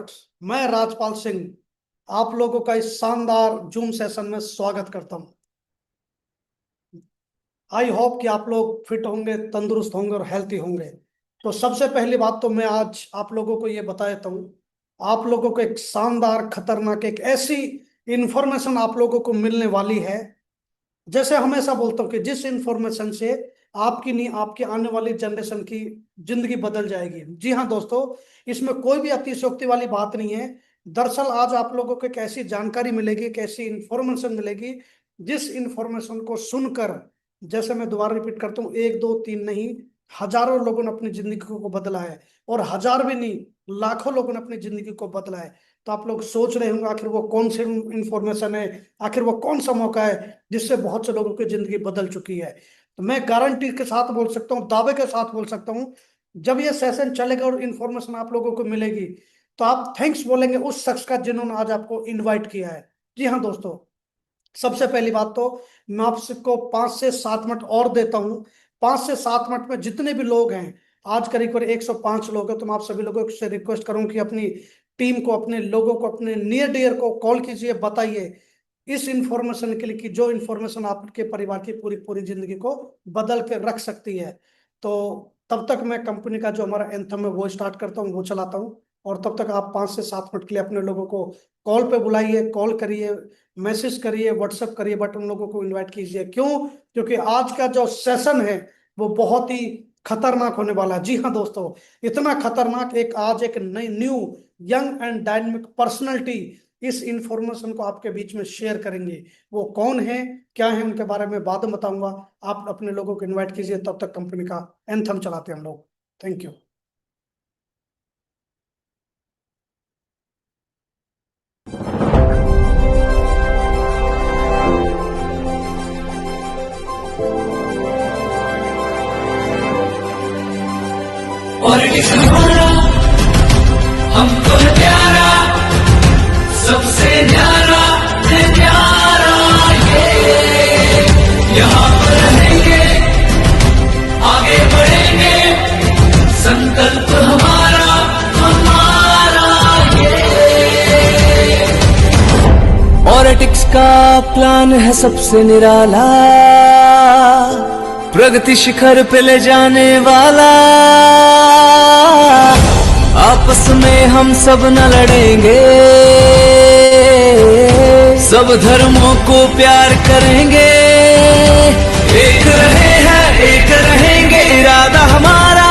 Viewers, मैं राजपाल सिंह आप लोगों का इस शानदार जूम सेशन में स्वागत करता हूं। आई होप कि आप लोग फिट होंगे, तंदुरुस्त होंगे और हेल्थी होंगे। तो सबसे पहली बात तो मैं आज आप लोगों को ये बता देता हूँ, आप लोगों को एक शानदार खतरनाक एक ऐसी इंफॉर्मेशन आप लोगों को मिलने वाली है। जैसे हमेशा बोलता हूँ कि जिस इंफॉर्मेशन से आपकी नहीं आपकी आने वाली जनरेशन की जिंदगी बदल जाएगी। जी हाँ दोस्तों, इसमें कोई भी अतिशयोक्ति वाली बात नहीं है। दरअसल आज आप लोगों को एक ऐसी जानकारी मिलेगी, एक ऐसी इंफॉर्मेशन मिलेगी जिस इंफॉर्मेशन को सुनकर, जैसे मैं दोबारा रिपीट करता हूँ, एक दो तीन नहीं, हजारों लोगों ने अपनी जिंदगी को बदला है और हजार भी नहीं, लाखों लोगों ने अपनी जिंदगी को बदला है। तो आप लोग सोच रहे होंगे आखिर वो कौन सी इंफॉर्मेशन है, आखिर वो कौन सा मौका है जिससे बहुत से लोगों की जिंदगी बदल चुकी है। तो मैं गारंटी के साथ बोल सकता हूँ, दावे के साथ बोल सकता हूँ, जब ये सेशन चलेगा और इन्फॉर्मेशन आप लोगों को मिलेगी तो आप थैंक्स बोलेंगे उस शख्स का जिन्होंने आज आपको इनवाइट किया है। जी हाँ दोस्तों, सबसे पहली बात तो मैं आपको 5 से 7 मिनट और देता हूं। 5 से 7 मिनट में जितने भी लोग हैं, आज करीब करीब 105 लोग हैं, तो मैं आप सभी लोगों से रिक्वेस्ट करूं कि अपनी टीम को, अपने लोगों को, अपने नियर डियर को कॉल कीजिए, बताइए इस इंफॉर्मेशन के लिए कि जो इंफॉर्मेशन आपके परिवार की पूरी पूरी जिंदगी को बदल के रख सकती है। तो तब तक मैं कंपनी का जो हमारा एंथम है वो स्टार्ट करता हूँ, वो चलाता हूँ, और तब तक आप 5 से 7 मिनट के लिए अपने लोगों को कॉल पे बुलाइए, कॉल करिए, मैसेज करिए, व्हाट्सएप करिए, बट उन लोगों को इनवाइट कीजिए। क्यों? क्योंकि आज का जो सेशन है वो बहुत ही खतरनाक होने वाला है। जी हाँ दोस्तों, इतना खतरनाक, एक आज एक नई new young and dynamic personality इस इंफॉर्मेशन को आपके बीच में शेयर करेंगे। वो कौन है, क्या है, उनके बारे में बाद में बताऊंगा। आप अपने लोगों को इनवाइट कीजिए, तब तक कंपनी का एंथम चलाते हैं हम लोग। Thank you. पॉलिटिक्स हमारा, हमको है प्यारा, सबसे न्यारा है प्यारा ये। यहाँ पर रहेंगे, आगे बढ़ेंगे, संकल्प हमारा हमारा ये। पॉलिटिक्स का प्लान है सबसे निराला, प्रगति शिखर पे ले जाने वाला। आपस में हम सब न लड़ेंगे, सब धर्मों को प्यार करेंगे। एक रहे हैं, एक रहेंगे, इरादा हमारा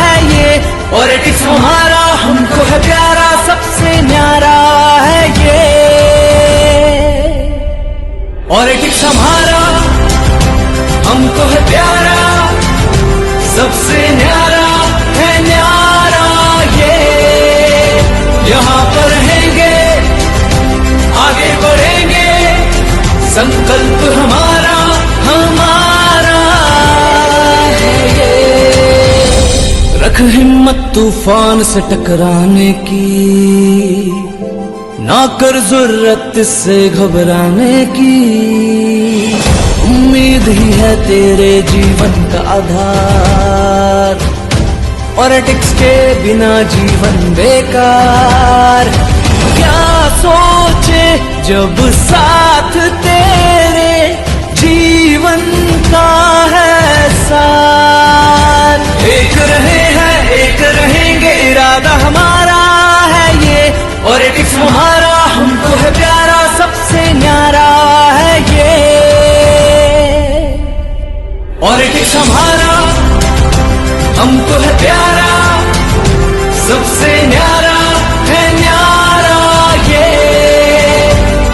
है ये। पॉलिटिक्स हमारा, हमको है प्यारा, सबसे न्यारा है ये। पॉलिटिक्स हमारा, हमको है प्यारा, सबसे न्यारा है न्यारा ये। यहाँ पर रहेंगे, आगे बढ़ेंगे, संकल्प हमारा हमारा है ये। रख हिम्मत तूफान से टकराने की, ना कर जुर्रत से घबराने की। उम्मीद ही है तेरे जीवन का आधार, पॉलिटिक्स के बिना जीवन बेकार। क्या सोचे जब साथ तेरे जीवन का है सार। एक रहे हैं, एक रहेंगे, इरादा हमारा है ये। पॉलिटिक्स हमारा, हमको है प्यारा, सबसे न्यारा है ये। पॉलिटिक्स हमारा, हमको है प्यारा, सबसे न्यारा है न्यारा ये।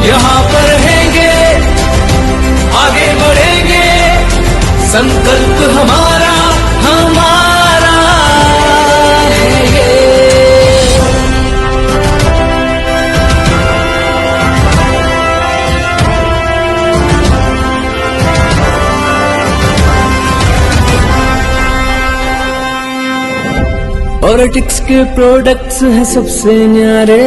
यहाँ पर रहेंगे, आगे बढ़ेंगे, संकल्प हमारा हमारा है ये। पॉलिटिक्स के प्रोडक्ट्स हैं सबसे न्यारे,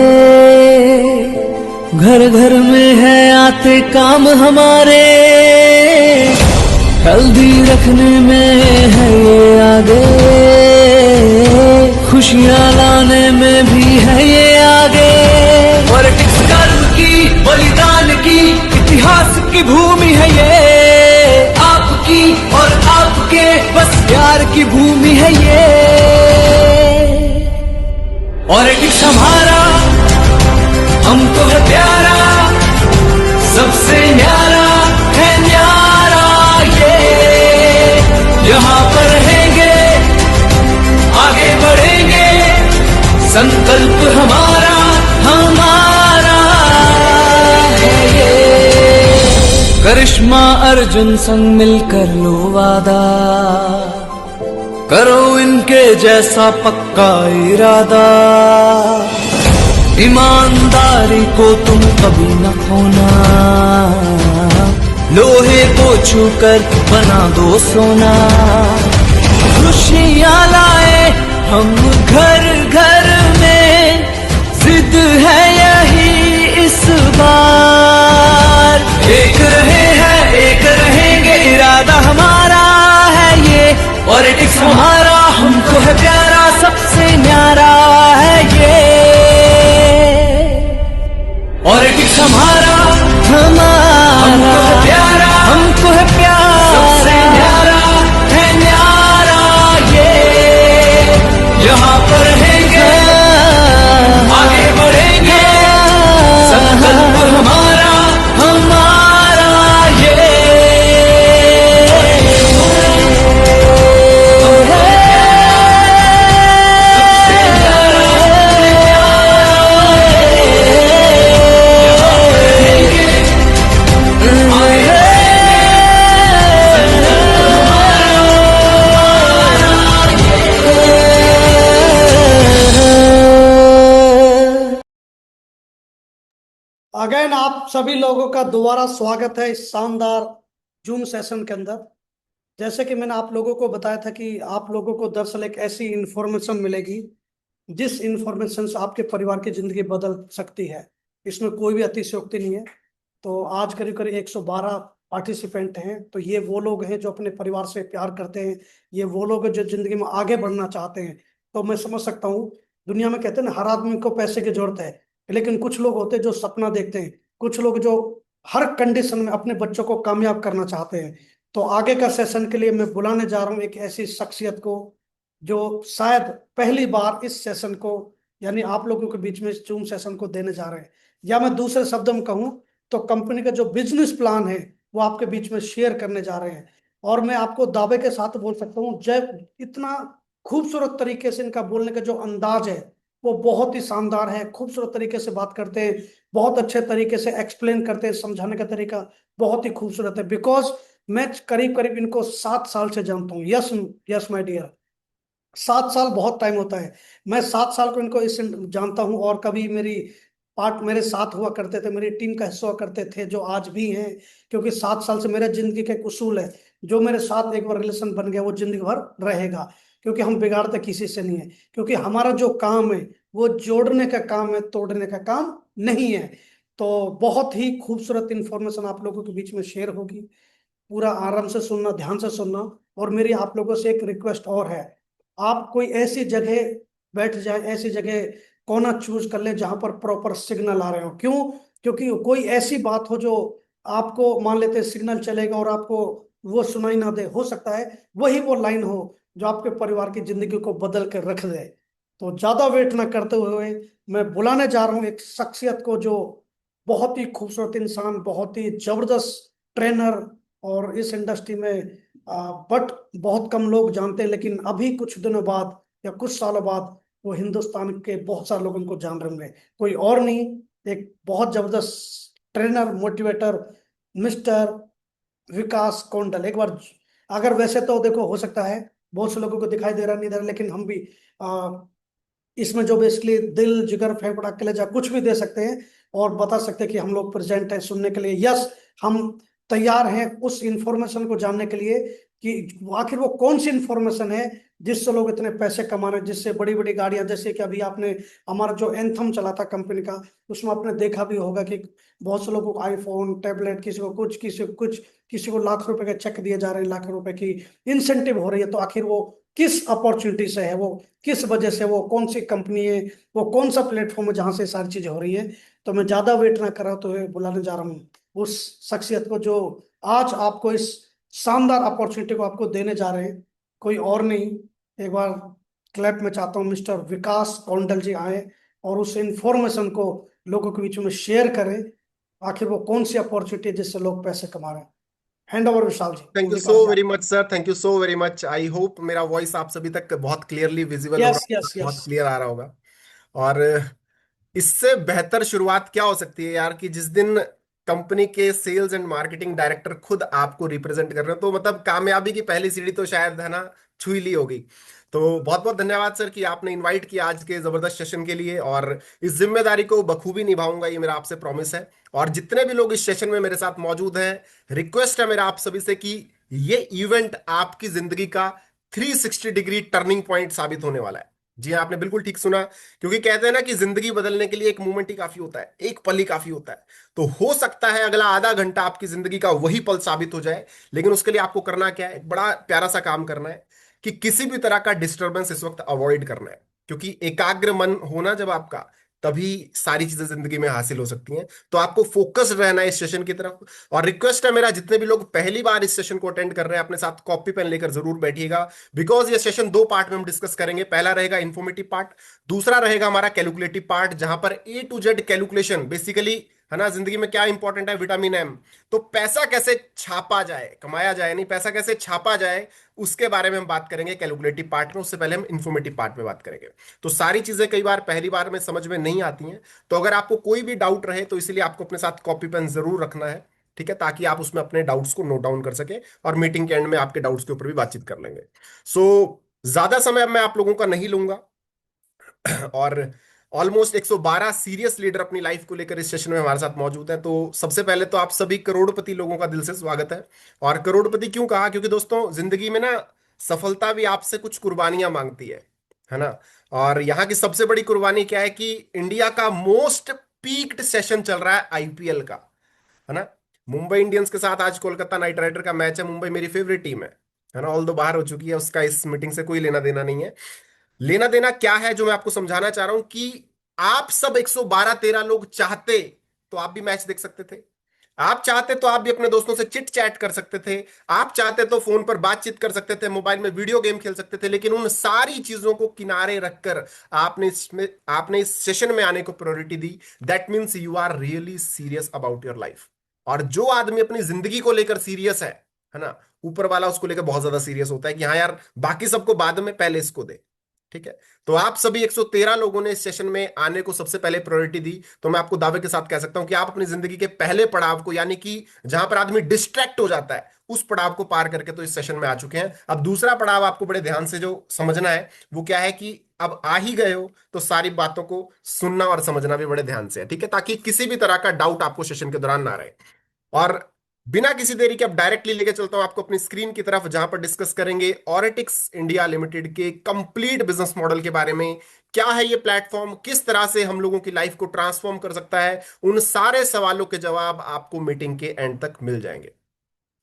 घर घर में है आते काम हमारे। हेल्दी रखने में है ये आगे, खुशियाँ लाने में भी है ये आगे। की भूमि है ये, आपकी और आपके, बस प्यार की भूमि है ये। पॉलिटिक्स हमारा हमको है प्यारा, सबसे न्यारा है न्यारा ये। यहाँ पर रहेंगे, आगे बढ़ेंगे, संकल्प हमारा हमारा है ये। करिश्मा अर्जुन संग मिलकर लो वादा, करो इनके जैसा पक्का इरादा। ईमानदारी को तुम कभी न खोना, लोहे को छूकर बना दो सोना। खुशियाँ लाए हम घर घर में, जिद है यही इस बार। एक रहे हैं एक रहेंगे, इरादा हमारा है ये। पॉलिटिक्स हमारा हमको है प्यारा, सबसे न्यारा है ये। पॉलिटिक्स हमारा हमको है प्यारा, हमको है प्यारा, सबसे न्यारा है न्यारा ये। यहाँ पर रहेंगे, आगे बढ़ेंगे, संकल्प हमारा हमारा ये। अगेन आप सभी लोगों का दोबारा स्वागत है इस शानदार जूम सेशन के अंदर। जैसे कि मैंने आप लोगों को बताया था कि आप लोगों को दरअसल एक ऐसी इंफॉर्मेशन मिलेगी जिस इंफॉर्मेशन से आपके परिवार की जिंदगी बदल सकती है। इसमें कोई भी अतिशयोक्ति नहीं है। तो आज करीब करीब 112 पार्टिसिपेंट हैं। तो ये वो लोग हैं जो अपने परिवार से प्यार करते हैं, ये वो लोग हैं जो जिंदगी में आगे बढ़ना चाहते हैं। तो मैं समझ सकता हूँ, दुनिया में कहते हैं ना, हर आदमी को पैसे की जरूरत है, लेकिन कुछ लोग होते हैं जो सपना देखते हैं, कुछ लोग जो हर कंडीशन में अपने बच्चों को कामयाब करना चाहते हैं। तो आगे का सेशन के लिए मैं बुलाने जा रहा हूँ एक ऐसी शख्सियत को जो शायद पहली बार इस सेशन को, यानी आप लोगों के बीच में इस जूम सेशन को देने जा रहे हैं, या मैं दूसरे शब्दों में कहूँ तो कंपनी का जो बिजनेस प्लान है वो आपके बीच में शेयर करने जा रहे हैं। और मैं आपको दावे के साथ बोल सकता हूँ, जब इतना खूबसूरत तरीके से इनका बोलने का जो अंदाज है वो बहुत ही शानदार है। खूबसूरत तरीके से बात करते हैं, बहुत अच्छे तरीके से एक्सप्लेन करते हैं, समझाने का तरीका बहुत ही खूबसूरत है। बिकॉज मैं करीब करीब इनको 7 साल से जानता हूँ। यस यस माय डियर, 7 साल बहुत टाइम होता है। मैं 7 साल को इनको इस जानता हूँ, और कभी मेरी पार्ट मेरे साथ हुआ करते थे, मेरी टीम का हिस्सा हुआ करते थे, जो आज भी हैं। क्योंकि 7 साल से मेरे जिंदगी का एक उसूल है, जो मेरे साथ एक बार रिलेशन बन गया वो जिंदगी भर रहेगा। क्योंकि हम बिगाड़ते किसी से नहीं है, क्योंकि हमारा जो काम है वो जोड़ने का काम है, तोड़ने का काम नहीं है। तो बहुत ही खूबसूरत इंफॉर्मेशन आप लोगों के बीच में शेयर होगी। पूरा आराम से सुनना, ध्यान से सुनना। और मेरी आप लोगों से एक रिक्वेस्ट और है, आप कोई ऐसी जगह बैठ जाए, ऐसी जगह कोना चूज कर ले जहां पर प्रॉपर सिग्नल आ रहे हो। क्यों? क्योंकि कोई ऐसी बात हो जो आपको, मान लेते हैं सिग्नल चलेगा और आपको वो सुनाई ना दे, हो सकता है वही वो लाइन हो जो आपके परिवार की जिंदगी को बदल कर रख दे। तो ज्यादा वेट ना करते हुए मैं बुलाने जा रहा हूँ एक शख्सियत को जो बहुत ही खूबसूरत इंसान, बहुत ही जबरदस्त ट्रेनर, और इस इंडस्ट्री में बट बहुत कम लोग जानते हैं, लेकिन अभी कुछ दिनों बाद या कुछ सालों बाद वो हिंदुस्तान के बहुत सारे लोग उनको जान रहे होंगे। कोई और नहीं, एक बहुत जबरदस्त ट्रेनर, मोटिवेटर, मिस्टर विकास कोंडल। एक बार, अगर वैसे तो देखो, हो सकता है बहुत से लोगों को दिखाई दे रहा नहीं दे रहा, लेकिन हम भी इसमें जो बेसिकली दिल, जिगर, फेफड़ा, कलेजा कुछ भी दे सकते हैं और बता सकते हैं कि हम लोग प्रेजेंट हैं सुनने के लिए। यस, हम तैयार हैं उस इंफॉर्मेशन को जानने के लिए कि आखिर वो कौन सी इंफॉर्मेशन है जिससे लोग इतने पैसे कमा रहे हैं, जिससे बड़ी बड़ी गाड़ियां, जैसे कि अभी आपने हमारा जो एंथम चला था कंपनी का, उसमें आपने देखा भी होगा कि बहुत से लोगों को आईफोन, टैबलेट, किसी को कुछ, किसी को कुछ, किसी को लाख रुपए के चेक दिए जा रहे हैं, लाख रुपए की इंसेंटिव हो रही है। तो आखिर वो किस अपॉर्चुनिटी से है, वो किस वजह से, वो कौन सी कंपनी है, वो कौन सा प्लेटफॉर्म है जहां से सारी चीजें हो रही है। तो मैं ज्यादा वेट ना कर रहा तो बुलाने जा रहा हूँ उस शख्सियत को जो आज आपको इस शानदार अपॉर्चुनिटी को आपको देने जा रहे हैं। कोई और नहीं, एक बार क्लैप में चाहता हूँ मिस्टर विकास कौंडल जी आए और उस इंफॉर्मेशन को लोगों के बीच में शेयर करें। आखिर वो कौन सी अपॉर्चुनिटी है जिससे लोग पैसे कमा रहे हैं। Hand over Vishal ji, thank you so Vikas ji. Very much sir, thank you so very much. I hope मेरा वॉइस आप सभी तक बहुत क्लियरली विजिबल हो रहा यस होगा, यस यस। बहुत क्लियर आ रहा होगा। और इससे बेहतर शुरुआत क्या हो सकती है यार, कि जिस दिन कंपनी के सेल्स एंड मार्केटिंग डायरेक्टर खुद आपको रिप्रेजेंट कर रहे हो, तो मतलब कामयाबी की पहली सीढ़ी तो शायद है ना छू ही ली होगी। तो बहुत बहुत धन्यवाद सर कि आपने इनवाइट किया आज के जबरदस्त सेशन के लिए, और इस जिम्मेदारी को बखूबी निभाऊंगा, ये मेरा आपसे प्रॉमिस है। और जितने भी लोग इस सेशन में मेरे साथ मौजूद हैं, रिक्वेस्ट है मेरा आप सभी से कि ये इवेंट आपकी जिंदगी का 360 डिग्री टर्निंग पॉइंट साबित होने वाला है। जी हाँ, आपने बिल्कुल ठीक सुना। क्योंकि कहते हैं ना कि जिंदगी बदलने के लिए एक मोमेंट ही काफी होता है, एक पल ही काफी होता है। तो हो सकता है अगला आधा घंटा आपकी जिंदगी का वही पल साबित हो जाए। लेकिन उसके लिए आपको करना क्या है, एक बड़ा प्यारा सा काम करना है कि किसी भी तरह का डिस्टरबेंस इस वक्त अवॉइड करना है। क्योंकि एकाग्र मन होना जब आपका, तभी सारी चीजें जिंदगी में हासिल हो सकती हैं। तो आपको फोकस रहना है इस सेशन की तरफ। और रिक्वेस्ट है मेरा, जितने भी लोग पहली बार इस सेशन को अटेंड कर रहे हैं, अपने साथ कॉपी पेन लेकर जरूर बैठिएगा। बिकॉज ये सेशन दो पार्ट में हम डिस्कस करेंगे। पहला रहेगा इन्फॉर्मेटिव पार्ट, दूसरा रहेगा हमारा कैलकुलेटिव पार्ट, जहां पर ए टू जेड कैलकुलेशन बेसिकली है ना, जिंदगी में क्या इंपॉर्टेंट है, विटामिन एम। तो पैसा कैसे छापा जाए, कमाया जाए नहीं, पैसा कैसे छापा जाए, उसके बारे में हम बात करेंगे कैलकुलेटिव पार्ट में। उससे पहले हम इन्फॉर्मेटिव पार्ट में बात करेंगे। तो सारी चीजें कई बार पहली बार में समझ में नहीं आती हैं। तो अगर आपको कोई भी डाउट रहे, तो इसलिए आपको अपने साथ कॉपी पेन जरूर रखना है, ठीक है, ताकि आप उसमें अपने डाउट्स को नोट डाउन कर सके, और मीटिंग के एंड में आपके डाउट्स के ऊपर भी बातचीत कर लेंगे। सो ज्यादा समय अब मैं आप लोगों का नहीं लूंगा। और ऑलमोस्ट 112 सीरियस लीडर अपनी लाइफ को लेकर इस सेशन में हमारे साथ मौजूद हैं। तो सबसे पहले तो आप सभी करोड़पति लोगों का दिल से स्वागत है। और करोड़पति क्यों कहा, क्योंकि दोस्तों जिंदगी में ना सफलता भी आपसे कुछ कुर्बानियां मांगती है ना। और यहाँ की सबसे बड़ी कुर्बानी क्या है कि इंडिया का मोस्ट पीक्ड सेशन चल रहा है आईपीएल का, है ना। मुंबई इंडियंस के साथ आज कोलकाता नाइट राइडर का मैच है। मुंबई मेरी फेवरेट टीम है ना, ऑल दो बाहर हो चुकी है, उसका इस मीटिंग से कोई लेना देना नहीं है। लेना देना क्या है जो मैं आपको समझाना चाह रहा हूं, कि आप सब 112-13 लोग चाहते तो आप भी मैच देख सकते थे। आप चाहते तो आप भी अपने दोस्तों से चिट चैट कर सकते थे। आप चाहते तो फोन पर बातचीत कर सकते थे, मोबाइल में वीडियो गेम खेल सकते थे। लेकिन उन सारी चीजों को किनारे रखकर आपने इस सेशन में आने को प्रायोरिटी दी। That means you are really serious about your life. और जो आदमी अपनी जिंदगी को लेकर सीरियस है ना, ऊपर वाला उसको लेकर बहुत ज्यादा सीरियस होता है कि हाँ यार, बाकी सबको बाद में, पहले इसको दे। ठीक है। तो आप सभी 113 लोगों ने इस सेशन में आने को सबसे पहले प्रायोरिटी दी। तो मैं आपको दावे के साथ कह सकता हूं कि आप अपनी जिंदगी के पहले पड़ाव को, यानी कि जहां पर आदमी डिस्ट्रैक्ट हो जाता है, उस पड़ाव को पार करके तो इस सेशन में आ चुके हैं। अब दूसरा पड़ाव आपको बड़े ध्यान से जो समझना है, वो क्या है कि अब आ ही गए हो तो सारी बातों को सुनना और समझना भी बड़े ध्यान से है, ठीक है, ताकि किसी भी तरह का डाउट आपको सेशन के दौरान ना रहे। और बिना किसी देरी के अब डायरेक्टली लेके चलता हूं आपको अपनी स्क्रीन की तरफ, जहां पर डिस्कस करेंगे ऑरेटिक्स इंडिया लिमिटेड के कंप्लीट बिजनेस मॉडल के बारे में। क्या है ये प्लेटफॉर्म, किस तरह से हम लोगों की लाइफ को ट्रांसफॉर्म कर सकता है, उन सारे सवालों के जवाब आपको मीटिंग के एंड तक मिल जाएंगे।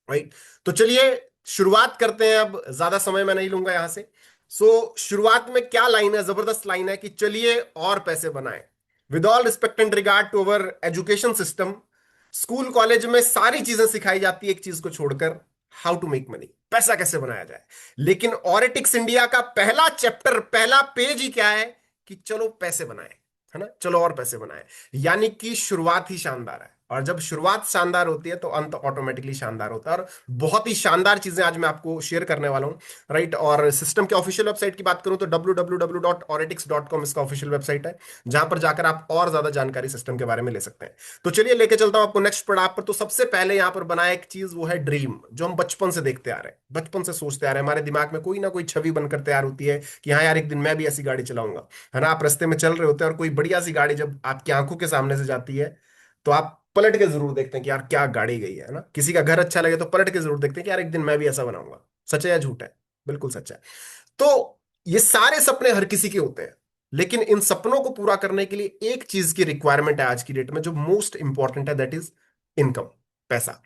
राइट। तो चलिए शुरुआत करते हैं। अब ज्यादा समय मैं नहीं लूंगा यहां से। शुरुआत में क्या लाइन है, जबरदस्त लाइन है कि चलिए और पैसे बनाएं। With all respect and regard to our education system, school college में सारी चीजें सिखाई जाती है एक चीज को छोड़कर, हाउ टू मेक मनी, पैसा कैसे बनाया जाए। लेकिन ऑरेटिक्स इंडिया का पहला चैप्टर, पहला पेज ही क्या है कि चलो पैसे बनाएं, है ना, चलो और पैसे बनाएं। यानी कि शुरुआत ही शानदार है, और जब शुरुआत शानदार होती है तो अंत ऑटोमेटिकली शानदार होता है। और बहुत ही शानदार चीजें आज मैं आपको शेयर करने वाला हूं। राइट। और सिस्टम के ऑफिशियल वेबसाइट की बात करूं तो www.oretics.com इसका ऑफिशियल वेबसाइट है, जहां पर जाकर आप और ज्यादा जानकारी सिस्टम के बारे में ले सकते हैं। तो चलिए लेके चलता हूं आपको नेक्स्ट पड़ाव पर। तो सबसे पहले यहां पर बनाया एक चीज, वो है ड्रीम, जो हम बचपन से देखते आ रहे हैं, बचपन से सोचते आ रहे हैं। हमारे दिमाग में कोई ना कोई छवि बनकर तैयार होती है कि हाँ यार, एक दिन मैं भी ऐसी गाड़ी चलाऊंगा, है ना। आप रास्ते में चल रहे होते हैं और कोई बढ़िया सी गाड़ी जब आपकी आंखों के सामने से जाती है, तो आप पलट के जरूर देखते हैं कि यार क्या गाड़ी गई है ना। किसी का घर अच्छा लगे तो पलट के जरूर देखते हैं कि यार एक दिन मैं भी ऐसा बनाऊंगा। सच है या झूठ है? बिल्कुल सच है। तो ये सारे सपने हर किसी के होते हैं, लेकिन इन सपनों को पूरा करने के लिए एक चीज की रिक्वायरमेंट है आज की डेट में, जो मोस्ट इंपॉर्टेंट है, दैट इज इनकम, पैसा।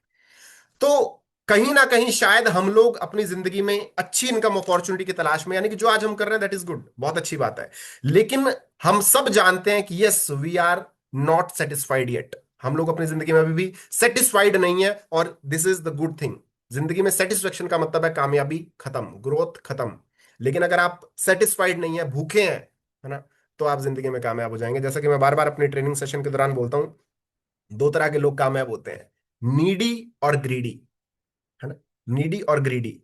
तो कहीं ना कहीं शायद हम लोग अपनी जिंदगी में अच्छी इनकम अपॉर्चुनिटी की तलाश में, यानी कि जो आज हम कर रहे हैं दैट इज गुड, बहुत अच्छी बात है। लेकिन हम सब जानते हैं कि yes, we are not satisfied yet. हम लोग अपनी जिंदगी में अभी भी सेटिस्फाइड नहीं है, और this is the good thing. जिंदगी में सेटिस्फेक्शन का मतलब है कामयाबी खत्म, ग्रोथ खत्म। लेकिन अगर आप सेटिस्फाइड नहीं है, भूखे हैं, है ना, तो आप जिंदगी में कामयाब हो जाएंगे। जैसा कि मैं बार बार अपनी ट्रेनिंग सेशन के दौरान बोलता हूं, दो तरह के लोग कामयाब होते हैं, नीडी और ग्रीडी, है ना। नीडी और ग्रीडी,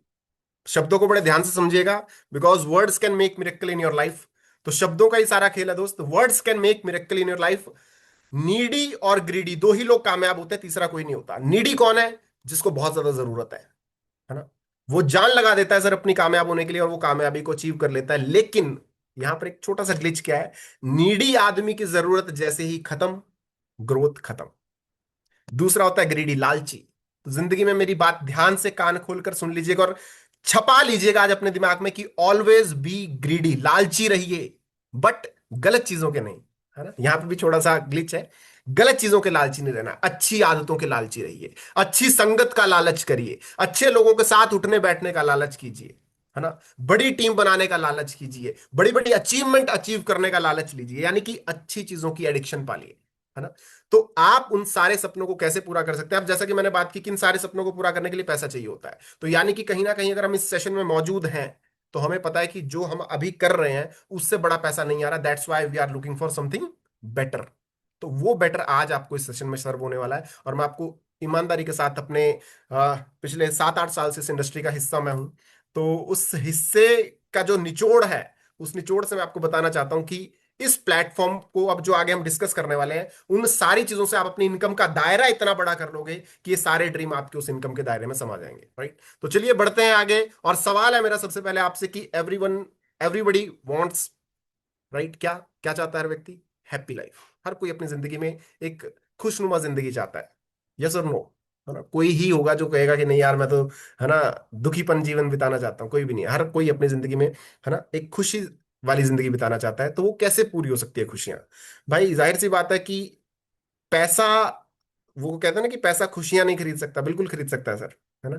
शब्दों को बड़े ध्यान से समझिएगा, because words can make miracle in your life. तो शब्दों का ही सारा खेल है दोस्त, words can make miracle in your life. Needy और ग्रीडी दो ही लोग कामयाब होते हैं, तीसरा कोई नहीं होता। नीडी कौन है? जिसको बहुत ज्यादा जरूरत है ना। वो जान लगा देता है सर अपनी कामयाब होने के लिए, और वो कामयाबी को अचीव कर लेता है। लेकिन यहां पर एक छोटा सा ग्लिच क्या है, नीडी आदमी की जरूरत जैसे ही खत्म, ग्रोथ खत्म। दूसरा होता है ग्रीडी, लालची। तो जिंदगी में मेरी बात ध्यान से कान खोलकर सुन लीजिएगा और छपा लीजिएगा आज अपने दिमाग में कि ऑलवेज बी ग्रीडी, लालची रहिए, बट गलत चीजों के नहीं, है ना। यहां पे भी थोड़ा सा ग्लिच है, गलत चीजों के लालची नहीं रहना, अच्छी आदतों के लालची रहिए, अच्छी संगत का लालच करिए, अच्छे लोगों के साथ उठने बैठने का लालच कीजिए, है ना। बड़ी टीम बनाने का लालच कीजिए, बड़ी बड़ी अचीवमेंट अचीव करने का लालच लीजिए, यानी कि अच्छी चीजों की एडिक्शन पालिए, है ना। तो आप उन सारे सपनों को कैसे पूरा कर सकते हैं? अब जैसा कि मैंने बात की कि इन सारे सपनों को पूरा करने के लिए पैसा चाहिए होता है, तो यानी कि कहीं ना कहीं अगर हम इस सेशन में मौजूद हैं, तो हमें पता है कि जो हम अभी कर रहे हैं उससे बड़ा पैसा नहीं आ रहा। That's why we are looking for something better. तो वो बेटर आज आपको इस सेशन में सर्व होने वाला है, और मैं आपको ईमानदारी के साथ अपने पिछले 7-8 साल से इस इंडस्ट्री का हिस्सा मैं हूं, तो उस हिस्से का जो निचोड़ है, उस निचोड़ से मैं आपको बताना चाहता हूं कि इस प्लेटफॉर्म को अब जो आगे हम डिस्कस करने वाले हैं, उन सारी चीजों से आप अपनी इनकम का दायरा इतना बड़ा कर लोगे कि ये सारे ड्रीम आपके उस इनकम के दायरे में समा जाएंगे, राइट। तो चलिए बढ़ते हैं आगे, और सवाल है मेरा सबसे पहले आपसे कि एवरीबडी वांट्स, राइट, क्या क्या चाहता है हर व्यक्ति? Happy life. हर कोई अपनी जिंदगी में एक खुशनुमा जिंदगी चाहता है, यस और नो, है ना। कोई ही होगा जो कहेगा कि नहीं यार मैं तो, है ना, दुखीपन जीवन बिताना चाहता हूं, कोई भी नहीं। हर कोई अपनी जिंदगी में, है ना, एक खुशी वाली जिंदगी बिताना चाहता है। तो वो कैसे पूरी हो सकती है खुशियां? भाई जाहिर सी बात है कि पैसा, वो कहते हैं ना कि पैसा खुशियां नहीं खरीद सकता, बिल्कुल खरीद सकता है सर, है ना।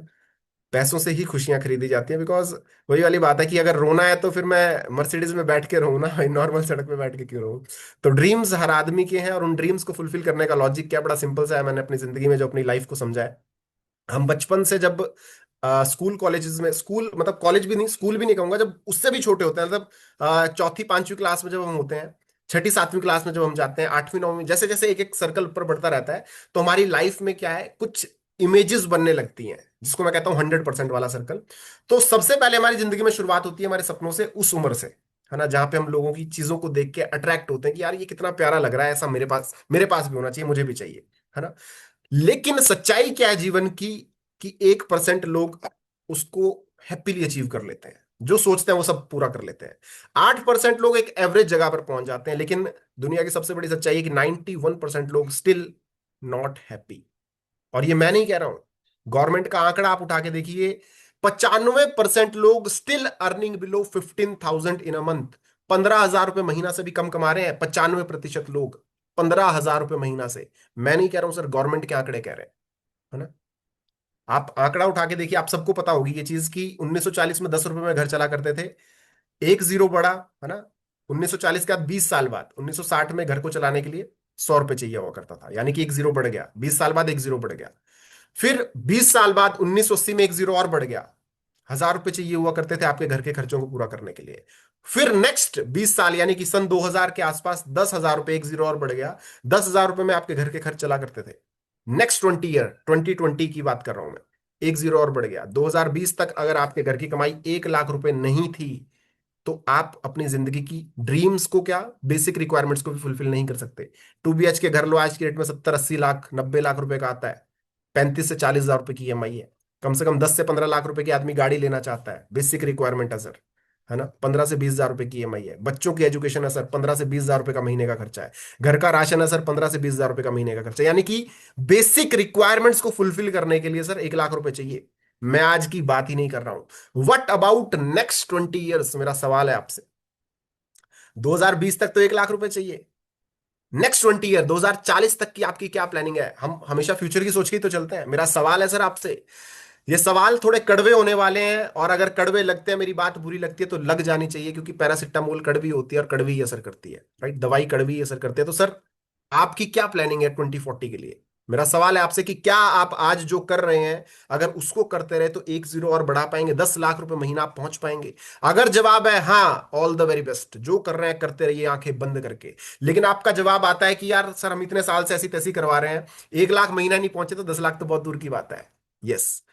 पैसों से ही खुशियां खरीदी जाती हैं, बिकॉज वही वाली बात है कि अगर रोना है तो फिर मैं मर्सिडीज में बैठ के रहूं ना भाई, नॉर्मल सड़क पे बैठ के क्यों रहूं। तो ड्रीम्स हर आदमी के हैं, और उन ड्रीम्स को फुलफिल करने का लॉजिक क्या, बड़ा सिंपल सा है। मैंने अपनी जिंदगी में जो अपनी लाइफ को समझा है, हम बचपन से जब स्कूल कॉलेजेस में, स्कूल मतलब कॉलेज भी नहीं, स्कूल भी नहीं कहूंगा, जब उससे भी छोटे होते हैं, मतलब चौथी पांचवी क्लास में जब हम होते हैं, छठी सातवीं क्लास में जब हम जाते हैं, आठवीं नौवीं, जैसे जैसे एक एक सर्कल ऊपर बढ़ता रहता है, तो हमारी लाइफ में क्या है, कुछ इमेजेस बनने लगती हैं, जिसको मैं कहता हूँ 100% वाला सर्कल। तो सबसे पहले हमारी जिंदगी में शुरुआत होती है हमारे सपनों से, उस उम्र से, है ना, जहां पे हम लोगों की चीजों को देख के अट्रैक्ट होते हैं कि यार ये कितना प्यारा लग रहा है, ऐसा मेरे पास भी होना चाहिए, मुझे भी चाहिए, है ना। लेकिन सच्चाई क्या है जीवन की, कि 1% लोग उसको हैप्पीली अचीव कर लेते हैं, जो सोचते हैं वो सब पूरा कर लेते हैं। 8% लोग एक एवरेज जगह पर पहुंच जाते हैं, लेकिन दुनिया की सबसे बड़ी सच्चाई है कि 91% लोग स्टिल नॉट हैप्पी। और ये मैं नहीं कह रहा हूं, गवर्नमेंट का आंकड़ा आप उठा के देखिए, 95% लोग still earning below 15,000 in a month. 15,000 रुपए महीना से भी कम कमा रहे हैं 95% लोग, 15,000 रुपए महीना से। मैं नहीं कह रहा हूं सर, गवर्नमेंट के आंकड़े कह रहे हैं, है ना। आप आंकड़ा उठा के देखिए, आप सबको पता होगी ये चीज कि 1940 में 10 रुपए में घर चला करते थे, एक जीरो बढ़ा, है ना। 1940 के बाद 20 साल बाद 1960 में घर को चलाने के लिए 100 रुपए चाहिए हुआ करता था, यानी कि एक जीरो बढ़ गया, 20 साल बाद एक जीरो बढ़ गया। फिर 20 साल बाद 1980 में एक जीरो और बढ़ गया, 1,000 रुपए चाहिए हुआ करते थे आपके घर के खर्चों को पूरा करने के लिए। फिर नेक्स्ट 20 साल यानी कि सन 2000 के आसपास 10,000 रुपए, एक जीरो और बढ़ गया, 10,000 रुपए में आपके घर के खर्च चला करते थे। नेक्स्ट 20 ईयर, 2020 की बात कर रहा हूं मैं, एक जीरो और बढ़ गया। 2020 तक अगर आपके घर की कमाई 1 लाख रुपए नहीं थी, तो आप अपनी जिंदगी की ड्रीम्स को, क्या बेसिक रिक्वायरमेंट्स को भी फुलफिल नहीं कर सकते। 2 BHK घर लो, आज की डेट में 70-80 लाख 90 लाख रुपए का आता है, 35 से 40 हजार रुपए की ईएमआई है। कम से कम 10 से 15 लाख रुपए की आदमी गाड़ी लेना चाहता है, बेसिक रिक्वायरमेंट है सर, है ना। 15 से 20 हजार रुपए की ईएमआई है। बच्चों की एजुकेशन है सर, 15 से 20 हजार रुपए का महीने का खर्चा है। घर का राशन है सर, 15 से 20 हजार रुपए का महीने का खर्चा है। यानी कि बेसिक रिक्वायरमेंट्स को फुलफिल करने के लिए सर 1 लाख रुपए चाहिए। मैं आज की बात ही नहीं कर रहा हूं, व्हाट अबाउट नेक्स्ट 20 ईयर्स, मेरा सवाल है आपसे। 2020 तक तो 1 लाख रुपए चाहिए, नेक्स्ट 20 ईयर 2040 तक की आपकी क्या प्लानिंग है? हम हमेशा फ्यूचर की सोच के ही तो चलते हैं। मेरा सवाल है सर आपसे, ये सवाल थोड़े कड़वे होने वाले हैं, और अगर कड़वे लगते हैं, मेरी बात बुरी लगती है तो लग जानी चाहिए, क्योंकि पैरासिटामोल कड़वी होती है और कड़वी ही असर करती है, राइट, दवाई कड़वी ही असर करती है। तो सर आपकी क्या प्लानिंग है 2040 के लिए? मेरा सवाल है आपसे कि क्या आप आज जो कर रहे हैं, अगर उसको करते रहे तो एक जीरो और बढ़ा पाएंगे, 10 लाख रुपए महीना आप पहुंच पाएंगे? अगर जवाब है हाँ, ऑल द वेरी बेस्ट, जो कर रहे हैं करते रहिए आंखें बंद करके। लेकिन आपका जवाब आता है कि यार सर, हम इतने साल से ऐसी तैसी करवा रहे हैं, 1 लाख महीना नहीं पहुंचे तो 10 लाख तो बहुत दूर की बात है। यस,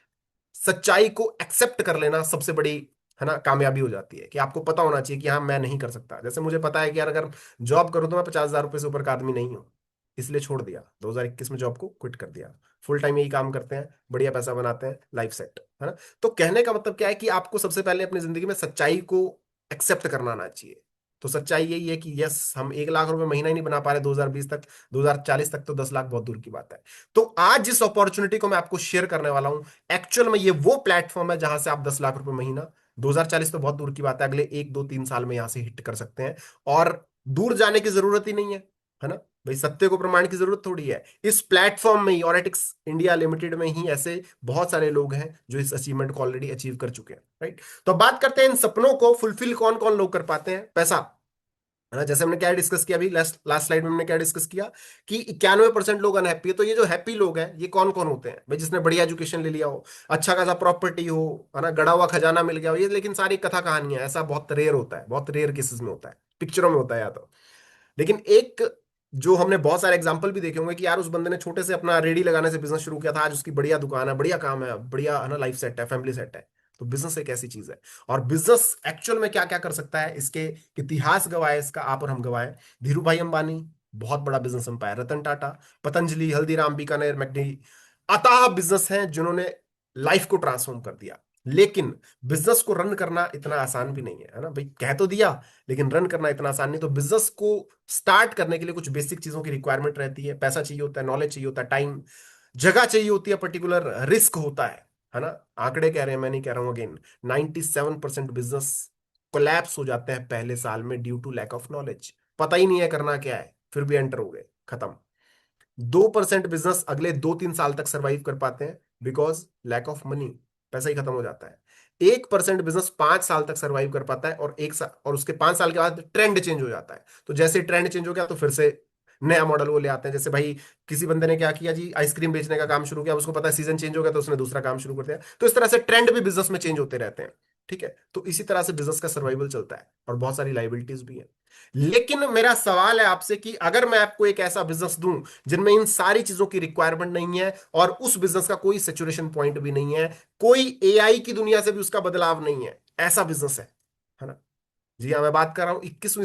सच्चाई को एक्सेप्ट कर लेना सबसे बड़ी, है ना, कामयाबी हो जाती है। कि आपको पता होना चाहिए कि हाँ, मैं नहीं कर सकता। जैसे मुझे पता है कि यार अगर जॉब करूं तो मैं 50,000 रुपये से ऊपर का आदमी नहीं हूं, इसलिए छोड़ दिया, 2021 में जॉब को क्विट कर दिया। फुल टाइम यही काम करते हैं, बढ़िया पैसा बनाते हैं, लाइफ सेट, है ना। तो कहने का मतलब क्या है कि आपको सबसे पहले अपनी जिंदगी में सच्चाई को एक्सेप्ट करना आना चाहिए। तो सच्चाई यही है कि यस, हम 1 लाख रुपए महीना ही नहीं बना पा रहे 2020 तक, 2040 तक तो 10 लाख बहुत दूर की बात है। तो आज जिस अपॉर्चुनिटी को मैं आपको शेयर करने वाला हूं, एक्चुअल में ये वो प्लेटफॉर्म है जहां से आप 10 लाख रुपए महीना, 2040 तो बहुत दूर की बात है, अगले 1 2 3 साल में यहां से हिट कर सकते हैं। और दूर जाने की जरूरत ही नहीं है ना भाई, सत्य को प्रमाण की जरूरत थोड़ी है। इस प्लेटफॉर्म में ही, ऑरेटिक्स इंडिया लिमिटेड में ही ऐसे बहुत सारे लोग हैं जो इस अचीवमेंट को ऑलरेडी अचीव कर चुके हैं, राइट। तो अब बात करते हैं इन सपनों को फुलफिल कौन कौन लोग कर पाते हैं। पैसा, है ना, जैसे हमने क्या डिस्कस किया अभी लास्ट लास्ट स्लाइड में, हमने क्या डिस्कस किया कि 91% लोग अनहैप्पी है। तो ये जो हैप्पी लोग हैं, ये कौन कौन होते हैं भाई? जिसने बढ़िया एजुकेशन ले लिया हो, अच्छा खासा प्रॉपर्टी हो, है ना, गड़ा हुआ खजाना मिल गया हो। ये लेकिन सारी कथा कहानियां, ऐसा बहुत रेयर होता है, बहुत रेयर केसेस में होता है, पिक्चरों में होता है या तो। लेकिन एक जो हमने बहुत सारे एग्जांपल भी देखे होंगे कि यार उस बंदे ने छोटे से अपना रेडी लगाने से बिजनेस शुरू किया था, आज उसकी बढ़िया दुकान है, बढ़िया काम है, बढ़िया, है ना, लाइफ सेट है, फैमिली सेट है। तो बिजनेस एक ऐसी चीज है। और बिजनेस एक्चुअल में क्या क्या कर सकता है, इसके इतिहास गवाए, इसका आप और हम गवाए। धीरू भाई अंबानी, बहुत बड़ा business empire, Ratan Tata, Patanjali, Haldiram, Bikaner, McD, अताह business हैं जिन्होंने लाइफ को ट्रांसफॉर्म कर दिया। लेकिन बिजनेस को रन करना इतना आसान भी नहीं है ना भाई, कह तो दिया, लेकिन रन करना इतना आसान नहीं। तो बिजनेस को स्टार्ट करने के लिए कुछ बेसिक चीजों की रिक्वायरमेंट रहती है। पैसा चाहिए होता है, नॉलेज चाहिए होता है, टाइम, जगह चाहिए होती है, पर्टिकुलर रिस्क होता है ना। आंकड़े कह रहे हैं, मैं नहीं कह रहा हूं, अगेन 97% बिजनेस कोलैप्स हो जाते हैं पहले साल में due to lack of knowledge. पता ही नहीं है करना क्या है, फिर भी एंटर हो गए, खत्म। 2% बिजनेस अगले 2 3 साल तक सरवाइव कर पाते हैं बिकॉज लैक ऑफ मनी, पैसा ही खत्म हो जाता है। 1% बिजनेस 5 साल तक सरवाइव कर पाता है, और 1 साल, और उसके 5 साल के बाद ट्रेंड चेंज हो जाता है। तो जैसे ट्रेंड चेंज हो गया तो फिर से नया मॉडल वो ले आते हैं। जैसे भाई किसी बंदे ने क्या किया जी, आइसक्रीम बेचने का काम शुरू किया, उसको पता है सीजन चेंज हो गया तो उसने दूसरा काम शुरू कर दिया। तो इस तरह से ट्रेंड भी बिजनेस में चेंज होते रहते हैं, ठीक है। तो इसी तरह से बिजनेस का सर्वाइवल चलता है, और बहुत सारी लाइबिलिटीज भी है। लेकिन मेरा सवाल है आपसे कि अगर मैं आपको एक ऐसा बिजनेस दूं जिनमें इन सारी चीजों की रिक्वायरमेंट नहीं है, और उस बिजनेस का कोई सेचुरेशन पॉइंट भी नहीं है, कोई एआई की दुनिया से भी उसका बदलाव नहीं है, ऐसा बिजनेस है ना। जी हाँ, मैं बात कर रहा हूं 21वीं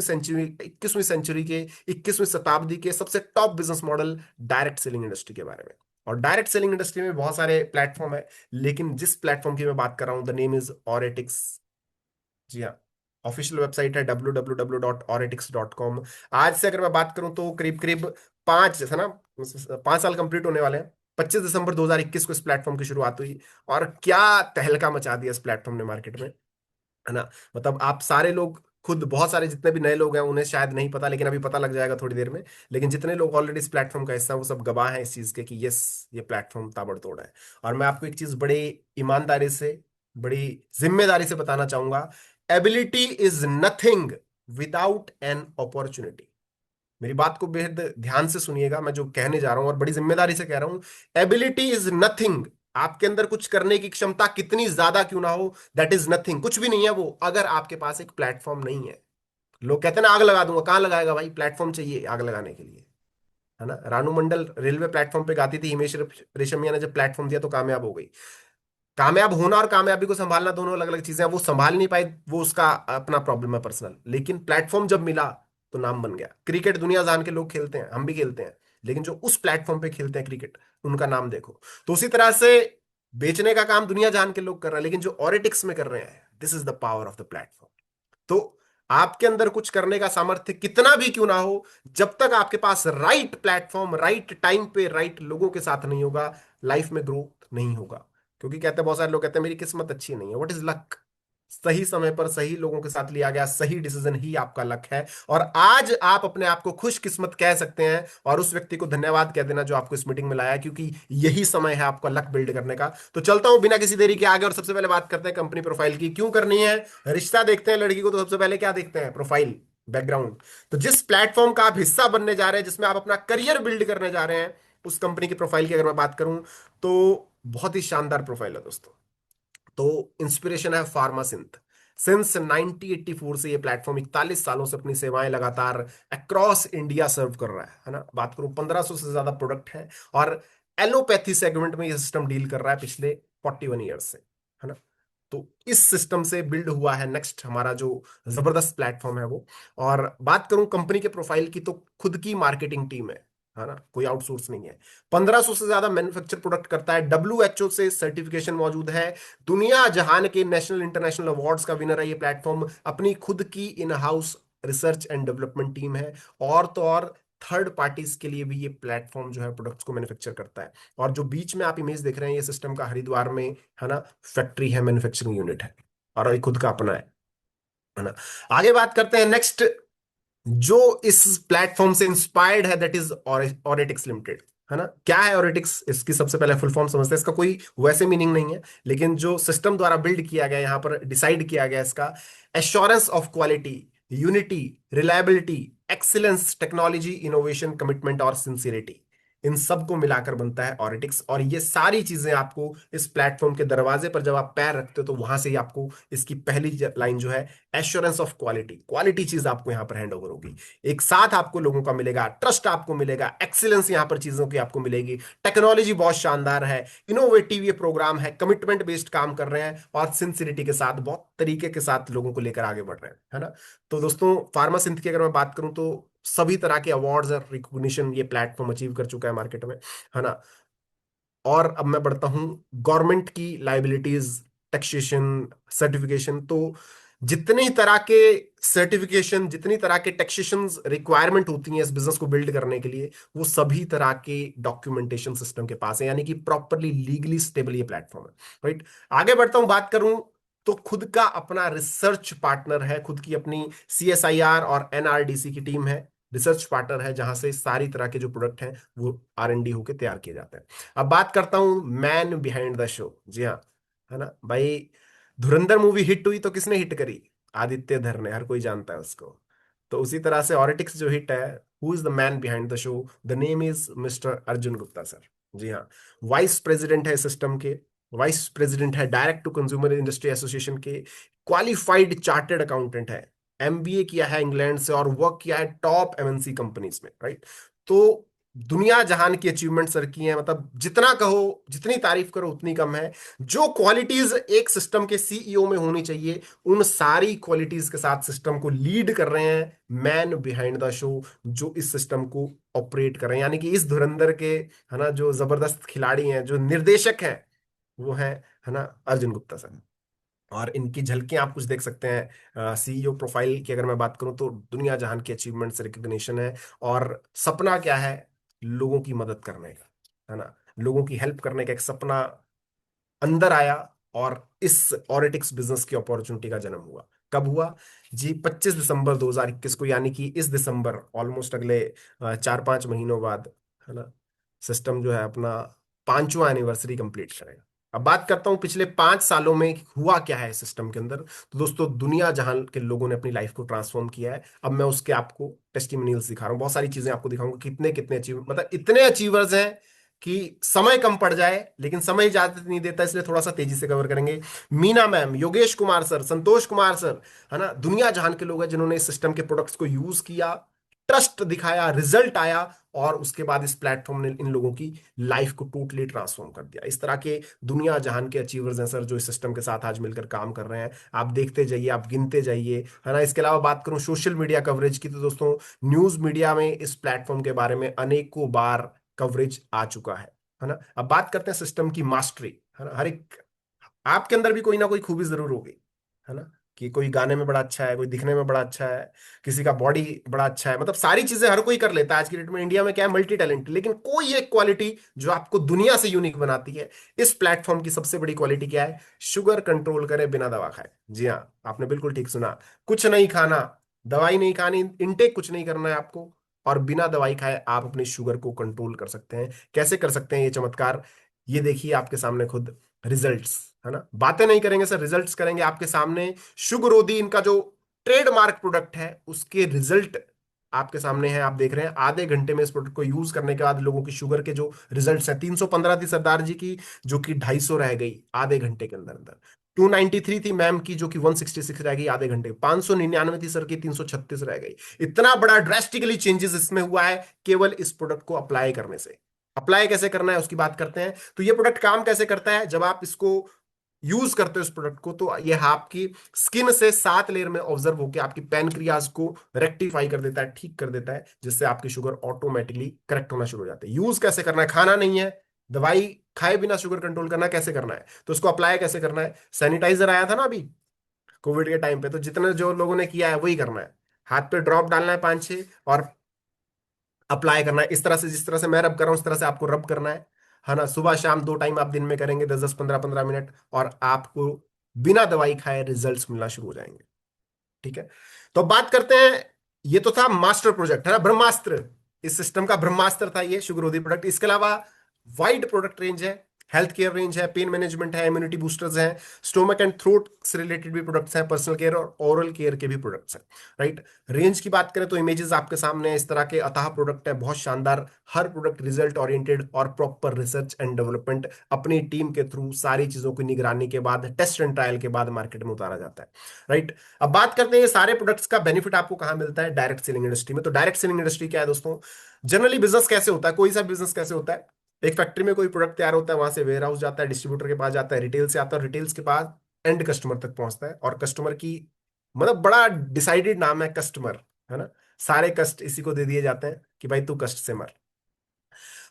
सेंचुरी के, 21वीं शताब्दी के सबसे top business model, direct selling industry के बारे में। और डायरेक्ट सेलिंग इंडस्ट्री में बहुत सारे प्लेटफॉर्म है, लेकिन जिस प्लेटफॉर्म की मैं बात कर रहा हूं, द नेम इज ऑरेटिक्स। जी हाँ, ऑफिशियल वेबसाइट है www.oretics.com। आज से अगर मैं बात करूं तो करीब करीब 5 साल कंप्लीट होने वाले हैं। 25 दिसंबर 2021 को इस प्लेटफॉर्म की शुरुआत हुई, और क्या तहलका मचा दिया इस प्लेटफॉर्म ने मार्केट में, है ना। मतलब आप सारे लोग खुद, बहुत सारे जितने भी नए लोग हैं उन्हें शायद नहीं पता, लेकिन अभी पता लग जाएगा थोड़ी देर में। लेकिन जितने लोग ऑलरेडी इस प्लेटफॉर्म का हिस्सा हैं, वो सब गवाह हैं इस चीज के कि यस, ये प्लेटफॉर्म ताबड़तोड़ है। और मैं आपको एक चीज बड़ी ईमानदारी से, बड़ी जिम्मेदारी से बताना चाहूंगा, ability is nothing without an opportunity. मेरी बात को बेहद ध्यान से सुनिएगा, मैं जो कहने जा रहा हूं और बड़ी जिम्मेदारी से कह रहा हूं। एबिलिटी इज नथिंग, आपके अंदर कुछ करने की क्षमता कितनी ज्यादा क्यों ना हो, दैट इज नथिंग, कुछ भी नहीं है वो, अगर आपके पास एक प्लेटफॉर्म नहीं है। लोग कहते हैं ना आग लगा दूंगा, कहां लगाएगा भाई, प्लेटफॉर्म चाहिए आग लगाने के लिए, है ना। रानू मंडल रेलवे प्लेटफॉर्म पे गाती थी, हिमेश रेशमिया ने जब प्लेटफॉर्म दिया तो कामयाब हो गई। कामयाब होना और कामयाबी को संभालना दोनों अलग अलग चीजें हैं। वो संभाल नहीं पाई, वो उसका अपना प्रॉब्लम है पर्सनल, लेकिन प्लेटफॉर्म जब मिला तो नाम बन गया। क्रिकेट दुनिया जान के लोग खेलते हैं, हम भी खेलते हैं, लेकिन जो उस प्लेटफॉर्म पे खेलते हैं क्रिकेट, उनका नाम देखो। तो उसी तरह से बेचने का काम दुनिया जान के लोग कर रहे हैं, लेकिन जो ऑरिटिक्स में कर रहे हैं, this is the power of the platform. तो आपके अंदर कुछ करने का सामर्थ्य कितना भी क्यों ना हो, जब तक आपके पास राइट प्लेटफॉर्म, राइट टाइम पे, राइट लोगों के साथ नहीं होगा, लाइफ में ग्रोथ नहीं होगा। क्योंकि कहते हैं, बहुत सारे लोग कहते हैं मेरी किस्मत अच्छी नहीं है, व्हाट इज लक? सही समय पर सही लोगों के साथ लिया गया सही डिसीजन ही आपका लक है। और आज आप अपने आप को खुशकिस्मत कह सकते हैं, और उस व्यक्ति को धन्यवाद कह देना जो आपको इस मीटिंग में लाया, क्योंकि यही समय है आपका लक बिल्ड करने का। तो चलता हूं बिना किसी देरी के आगे, और सबसे पहले बात करते हैं कंपनी प्रोफाइल की। क्यों करनी है? रिश्ता देखते हैं लड़की को तो सबसे पहले क्या देखते हैं? प्रोफाइल। बैकग्राउंड। तो जिस प्लेटफॉर्म का आप हिस्सा बनने जा रहे हैं, जिसमें आप अपना करियर बिल्ड करने जा रहे हैं, उस कंपनी की प्रोफाइल की अगर मैं बात करूं तो बहुत ही शानदार प्रोफाइल है दोस्तों। तो इंस्पिरेशन है फार्मासिंथ। सिंस 1984 से ये प्लेटफॉर्म 41 सालों से अपनी सेवाएं लगातार अक्रॉस इंडिया सर्व कर रहा है ना। बात करूं 1500 से ज्यादा प्रोडक्ट है, और एलोपैथी सेगमेंट में ये सिस्टम डील कर रहा है पिछले 41 ईयर्स से, है ना। तो इस सिस्टम से बिल्ड हुआ है नेक्स्ट हमारा जो जबरदस्त प्लेटफॉर्म है वो। और बात करूं कंपनी के प्रोफाइल की, तो खुद की मार्केटिंग टीम है ना, कोई आउटसोर्स नहीं है। 1500 से ज्यादा मैन्युफैक्चर प्रोडक्ट करता है, डब्ल्यूएचओ से सर्टिफिकेशन मौजूद है, दुनिया जहान के नेशनल इंटरनेशनल अवार्ड्स का विनर है ये प्लेटफॉर्म, अपनी खुद की in house research and development team है, और तो और थर्ड पार्टीज के लिए भी ये प्लेटफॉर्म जो है प्रोडक्ट्स को मैन्युफैक्चर करता है। और जो बीच में आप इमेज देख रहे हैं, ये सिस्टम का हरिद्वार में, है ना, फैक्ट्री है, मैन्युफैक्चरिंग यूनिट है, और ये खुद का अपना है ना। आगे बात करते हैं नेक्स्ट, जो इस प्लेटफॉर्म से इंस्पायर्ड है, दैट इज ऑरेटिक्स लिमिटेड, है ना। क्या है ऑरेटिक्स, इसकी सबसे पहले फुल फॉर्म समझते हैं। इसका कोई वैसे मीनिंग नहीं है, लेकिन जो सिस्टम द्वारा बिल्ड किया गया, यहां पर डिसाइड किया गया इसका, assurance of quality, unity, reliability, excellence, technology, innovation, commitment और सिंसियरिटी, इन सब को मिलाकर बनता है ऑरेटिक्स। और ये सारी चीजें आपको इस प्लेटफॉर्म के दरवाजे पर जब आप पैर रखते हो, तो वहां से ही आपको इसकी पहली लाइन जो है, एश्योरेंस ऑफ क्वालिटी, क्वालिटी चीज आपको यहां पर हैंड ओवर होगी। एक साथ आपको लोगों का मिलेगा, ट्रस्ट आपको मिलेगा, एक्सीलेंस यहां पर चीजों की आपको मिलेगी, टेक्नोलॉजी बहुत शानदार है, इनोवेटिव ये प्रोग्राम है, कमिटमेंट बेस्ड काम कर रहे हैं, और सिंसिरिटी के साथ बहुत तरीके के साथ लोगों को लेकर आगे बढ़ रहे हैं, है ना। तो दोस्तों फार्मासिंथ की अगर मैं बात करूं, तो सभी तरह के अवार्ड्स और रिकॉग्निशन ये प्लेटफॉर्म अचीव कर चुका है मार्केट में, है ना। और अब मैं बढ़ता हूं गवर्नमेंट की लाइबिलिटीज, टैक्सेशन, सर्टिफिकेशन। तो जितनी तरह के सर्टिफिकेशन, जितनी तरह के टैक्सेशन रिक्वायरमेंट होती हैं इस बिजनेस को बिल्ड करने के लिए, वो सभी तरह के डॉक्यूमेंटेशन सिस्टम के पास है, यानी कि प्रॉपरली लीगली स्टेबल ये प्लेटफॉर्म है, राइट। आगे बढ़ता हूं, बात करूं तो खुद का अपना रिसर्च पार्टनर है, खुद की अपनी सीएसआईआर और एनआरडीसी की टीम है, रिसर्च पार्टनर है, जहां से सारी तरह के जो प्रोडक्ट हैं वो आर&डी होकर तैयार किए जाते हैं। अब बात करता हूं मैन बिहाइंड द शो। जी हाँ, है ना भाई, धुरंधर मूवी हिट हुई तो किसने हिट करी? आदित्य धर ने, हर कोई जानता है उसको। तो उसी तरह से ऑरिटिक्स जो हिट है, who is the man behind the show? The name is mister Arjun Gupta sir. जी हाँ, वाइस प्रेसिडेंट है सिस्टम के, वाइस प्रेसिडेंट है direct to consumer industry association के, क्वालिफाइड चार्टर्ड अकाउंटेंट है, एमबीए किया है इंग्लैंड से, और वर्क किया है टॉप एमएनसी कंपनीज में, राइट। तो दुनिया जहान की अचीवमेंट सर की है, मतलब जितना कहो, जितनी तारीफ करो उतनी कम है। जो क्वालिटीज एक सिस्टम के सीईओ में होनी चाहिए, उन सारी क्वालिटीज के साथ सिस्टम को लीड कर रहे हैं मैन बिहाइंड द शो, जो इस सिस्टम को ऑपरेट कर रहे हैं, यानी कि इस धुरंधर के, है ना, जो जबरदस्त खिलाड़ी हैं, जो निर्देशक हैं, वो है ना, अर्जुन गुप्ता सर। और इनकी झलकियां आप कुछ देख सकते हैं। सीईओ प्रोफाइल की अगर मैं बात करूं, तो दुनिया जहान की अचीवमेंट्स, रिकग्निशन है, और सपना क्या है? लोगों की मदद करने का, है ना, लोगों की हेल्प करने का एक सपना अंदर आया, और इस ऑरिटिक्स बिजनेस की अपॉर्चुनिटी का जन्म हुआ। कब हुआ जी? 25 दिसंबर 2021 को, यानी कि इस दिसंबर, ऑलमोस्ट अगले 4-5 महीनों बाद, है ना, सिस्टम जो है अपना 5वां एनिवर्सरी कंप्लीट करेगा। अब बात करता हूं पिछले 5 सालों में हुआ क्या है सिस्टम के अंदर। तो दोस्तों दुनिया जहां के लोगों ने अपनी लाइफ को ट्रांसफॉर्म किया है। अब मैं उसके आपको टेस्टिमोनियल्स दिखा रहा हूँ, बहुत सारी चीजें आपको दिखाऊंगा, कितने कितने अचीव, मतलब इतने अचीवर्स हैं कि समय कम पड़ जाए, लेकिन समय इजाजत नहीं देता, इसलिए थोड़ा सा तेजी से कवर करेंगे। Meena ma'am, Yogesh Kumar sir, Santosh Kumar sir, है ना, दुनिया जहान के लोग हैं जिन्होंने इस सिस्टम के प्रोडक्ट्स को यूज किया, ट्रस्ट दिखाया, रिजल्ट आया, और उसके बाद इस प्लेटफॉर्म ने इन लोगों की लाइफ को टोटली ट्रांसफॉर्म कर दिया। इस तरह के दुनिया जहान के अचीवर्स हैं सर, जो इस सिस्टम के साथ आज मिलकर काम कर रहे हैं। आप देखते जाइए, आप गिनते जाइए, है ना। इसके अलावा बात करूं सोशल मीडिया कवरेज की, तो दोस्तों न्यूज मीडिया में इस प्लेटफॉर्म के बारे में अनेकों बार कवरेज आ चुका है ना। अब बात करते हैं सिस्टम की मास्टरी, है ना। हर एक आपके अंदर भी कोई ना कोई खूबी जरूर होगी, है ना, कि कोई गाने में बड़ा अच्छा है, कोई दिखने में बड़ा अच्छा है, किसी का बॉडी बड़ा अच्छा है, मतलब सारी चीजें हर कोई कर लेता है आज की डेट में। इंडिया में क्या है, मल्टी टैलेंट, लेकिन कोई एक क्वालिटी जो आपको दुनिया से यूनिक बनाती है। इस प्लेटफॉर्म की सबसे बड़ी क्वालिटी क्या है? शुगर कंट्रोल करे बिना दवा खाए। जी हाँ, आपने बिल्कुल ठीक सुना, कुछ नहीं खाना, दवाई नहीं खानी, इनटेक कुछ नहीं करना है आपको, और बिना दवाई खाए आप अपनी शुगर को कंट्रोल कर सकते हैं। कैसे कर सकते हैं ये चमत्कार? ये देखिए आपके सामने खुद रिजल्ट्स, है ना। बातें नहीं करेंगे सर, रिजल्ट्स करेंगे आपके सामने। शुगरोधी इनका जो ट्रेडमार्क प्रोडक्ट है, उसके रिजल्ट आपके सामने है, आप देख रहे हैं। आधे घंटे में इस प्रोडक्ट को यूज करने के बाद लोगों की शुगर के जो रिजल्ट्स हैं, 315 थी सरदार जी की, जो कि 250 रह गई आधे घंटे के अंदर अंदर। 293 थी मैम की, जो कि 166 रह गई आधे घंटे। 599 थी सर की, 336 रह गई। इतना बड़ा ड्रेस्टिकली चेंजेस इसमें हुआ है केवल इस प्रोडक्ट को अप्लाई करने से। अप्लाई कैसे करना है उसकी बात करते हैं। तो ये प्रोडक्ट काम कैसे करता है, जब आप इसको यूज करते हो इस प्रोडक्ट को, तो ये आपकी स्किन से 7 लेयर में ऑब्जर्व होकर आपकी पैनक्रियाज को रेक्टिफाई कर देता है, ठीक कर देता है, जिससे आपकी शुगर ऑटोमेटिकली करेक्ट होना शुरू हो जाती है। यूज कैसे करना है, खाना नहीं है, दवाई खाए बिना शुगर कंट्रोल करना कैसे करना है, तो उसको अप्लाई कैसे करना है। सैनिटाइजर आया था ना अभी कोविड के टाइम पे, तो जितने जो लोगों ने किया है वही करना है। हाथ पे ड्रॉप डालना है 5-6 और अप्लाई करना है इस तरह से, जिस तरह से मैं रब कर रहा हूं उस तरह से आपको रब करना है ना। सुबह शाम 2 टाइम आप दिन में करेंगे, 10-10 15-15 मिनट, और आपको बिना दवाई खाए रिजल्ट्स मिलना शुरू हो जाएंगे। ठीक है, तो अब बात करते हैं। ये तो था मास्टर प्रोजेक्ट, है ना, ब्रह्मास्त्र। इस सिस्टम का ब्रह्मास्त्र था ये शुगरोधी प्रोडक्ट। इसके अलावा वाइड प्रोडक्ट रेंज है, हेल्थ केयर रेंज है, पेन मैनेजमेंट है, इम्यूनिटी बूस्टर्स हैं, स्टोमक एंड थ्रोट से रिलेटेड भी प्रोडक्ट्स हैं, पर्सनल केयर और ओरल केयर के भी प्रोडक्ट्स हैं। राइट, रेंज की बात करें तो इमेजेस आपके सामने है, इस तरह के अथाह प्रोडक्ट है, बहुत शानदार। हर प्रोडक्ट रिजल्ट ओरिएंटेड और प्रॉपर रिसर्च एंड डेवलपमेंट अपनी टीम के थ्रू सारी चीजों की निगरानी के बाद, टेस्ट एंड ट्रायल के बाद मार्केट में उतारा जाता है। राइट, अब बात करते हैं ये सारे प्रोडक्ट्स का बेनिफिट आपको कहां मिलता है, डायरेक्ट सेलिंग इंडस्ट्री में। तो डायरेक्ट सेलिंग इंडस्ट्री क्या है दोस्तों, जनरली बिजनेस कैसे होता है, कोई सा बिजनेस कैसे होता है, एक फैक्ट्री में कोई प्रोडक्ट तैयार होता है, वहां से वेयर हाउस जाता है, डिस्ट्रीब्यूटर के पास जाता है, रिटेल से आता है, रिटेल्स के पास एंड कस्टमर तक पहुंचता है। और कस्टमर की मतलब बड़ा डिसाइडेड नाम है कस्टमर, है ना। सारे कष्ट इसी को दे दिए जाते हैं कि भाई तू कष्ट से मर।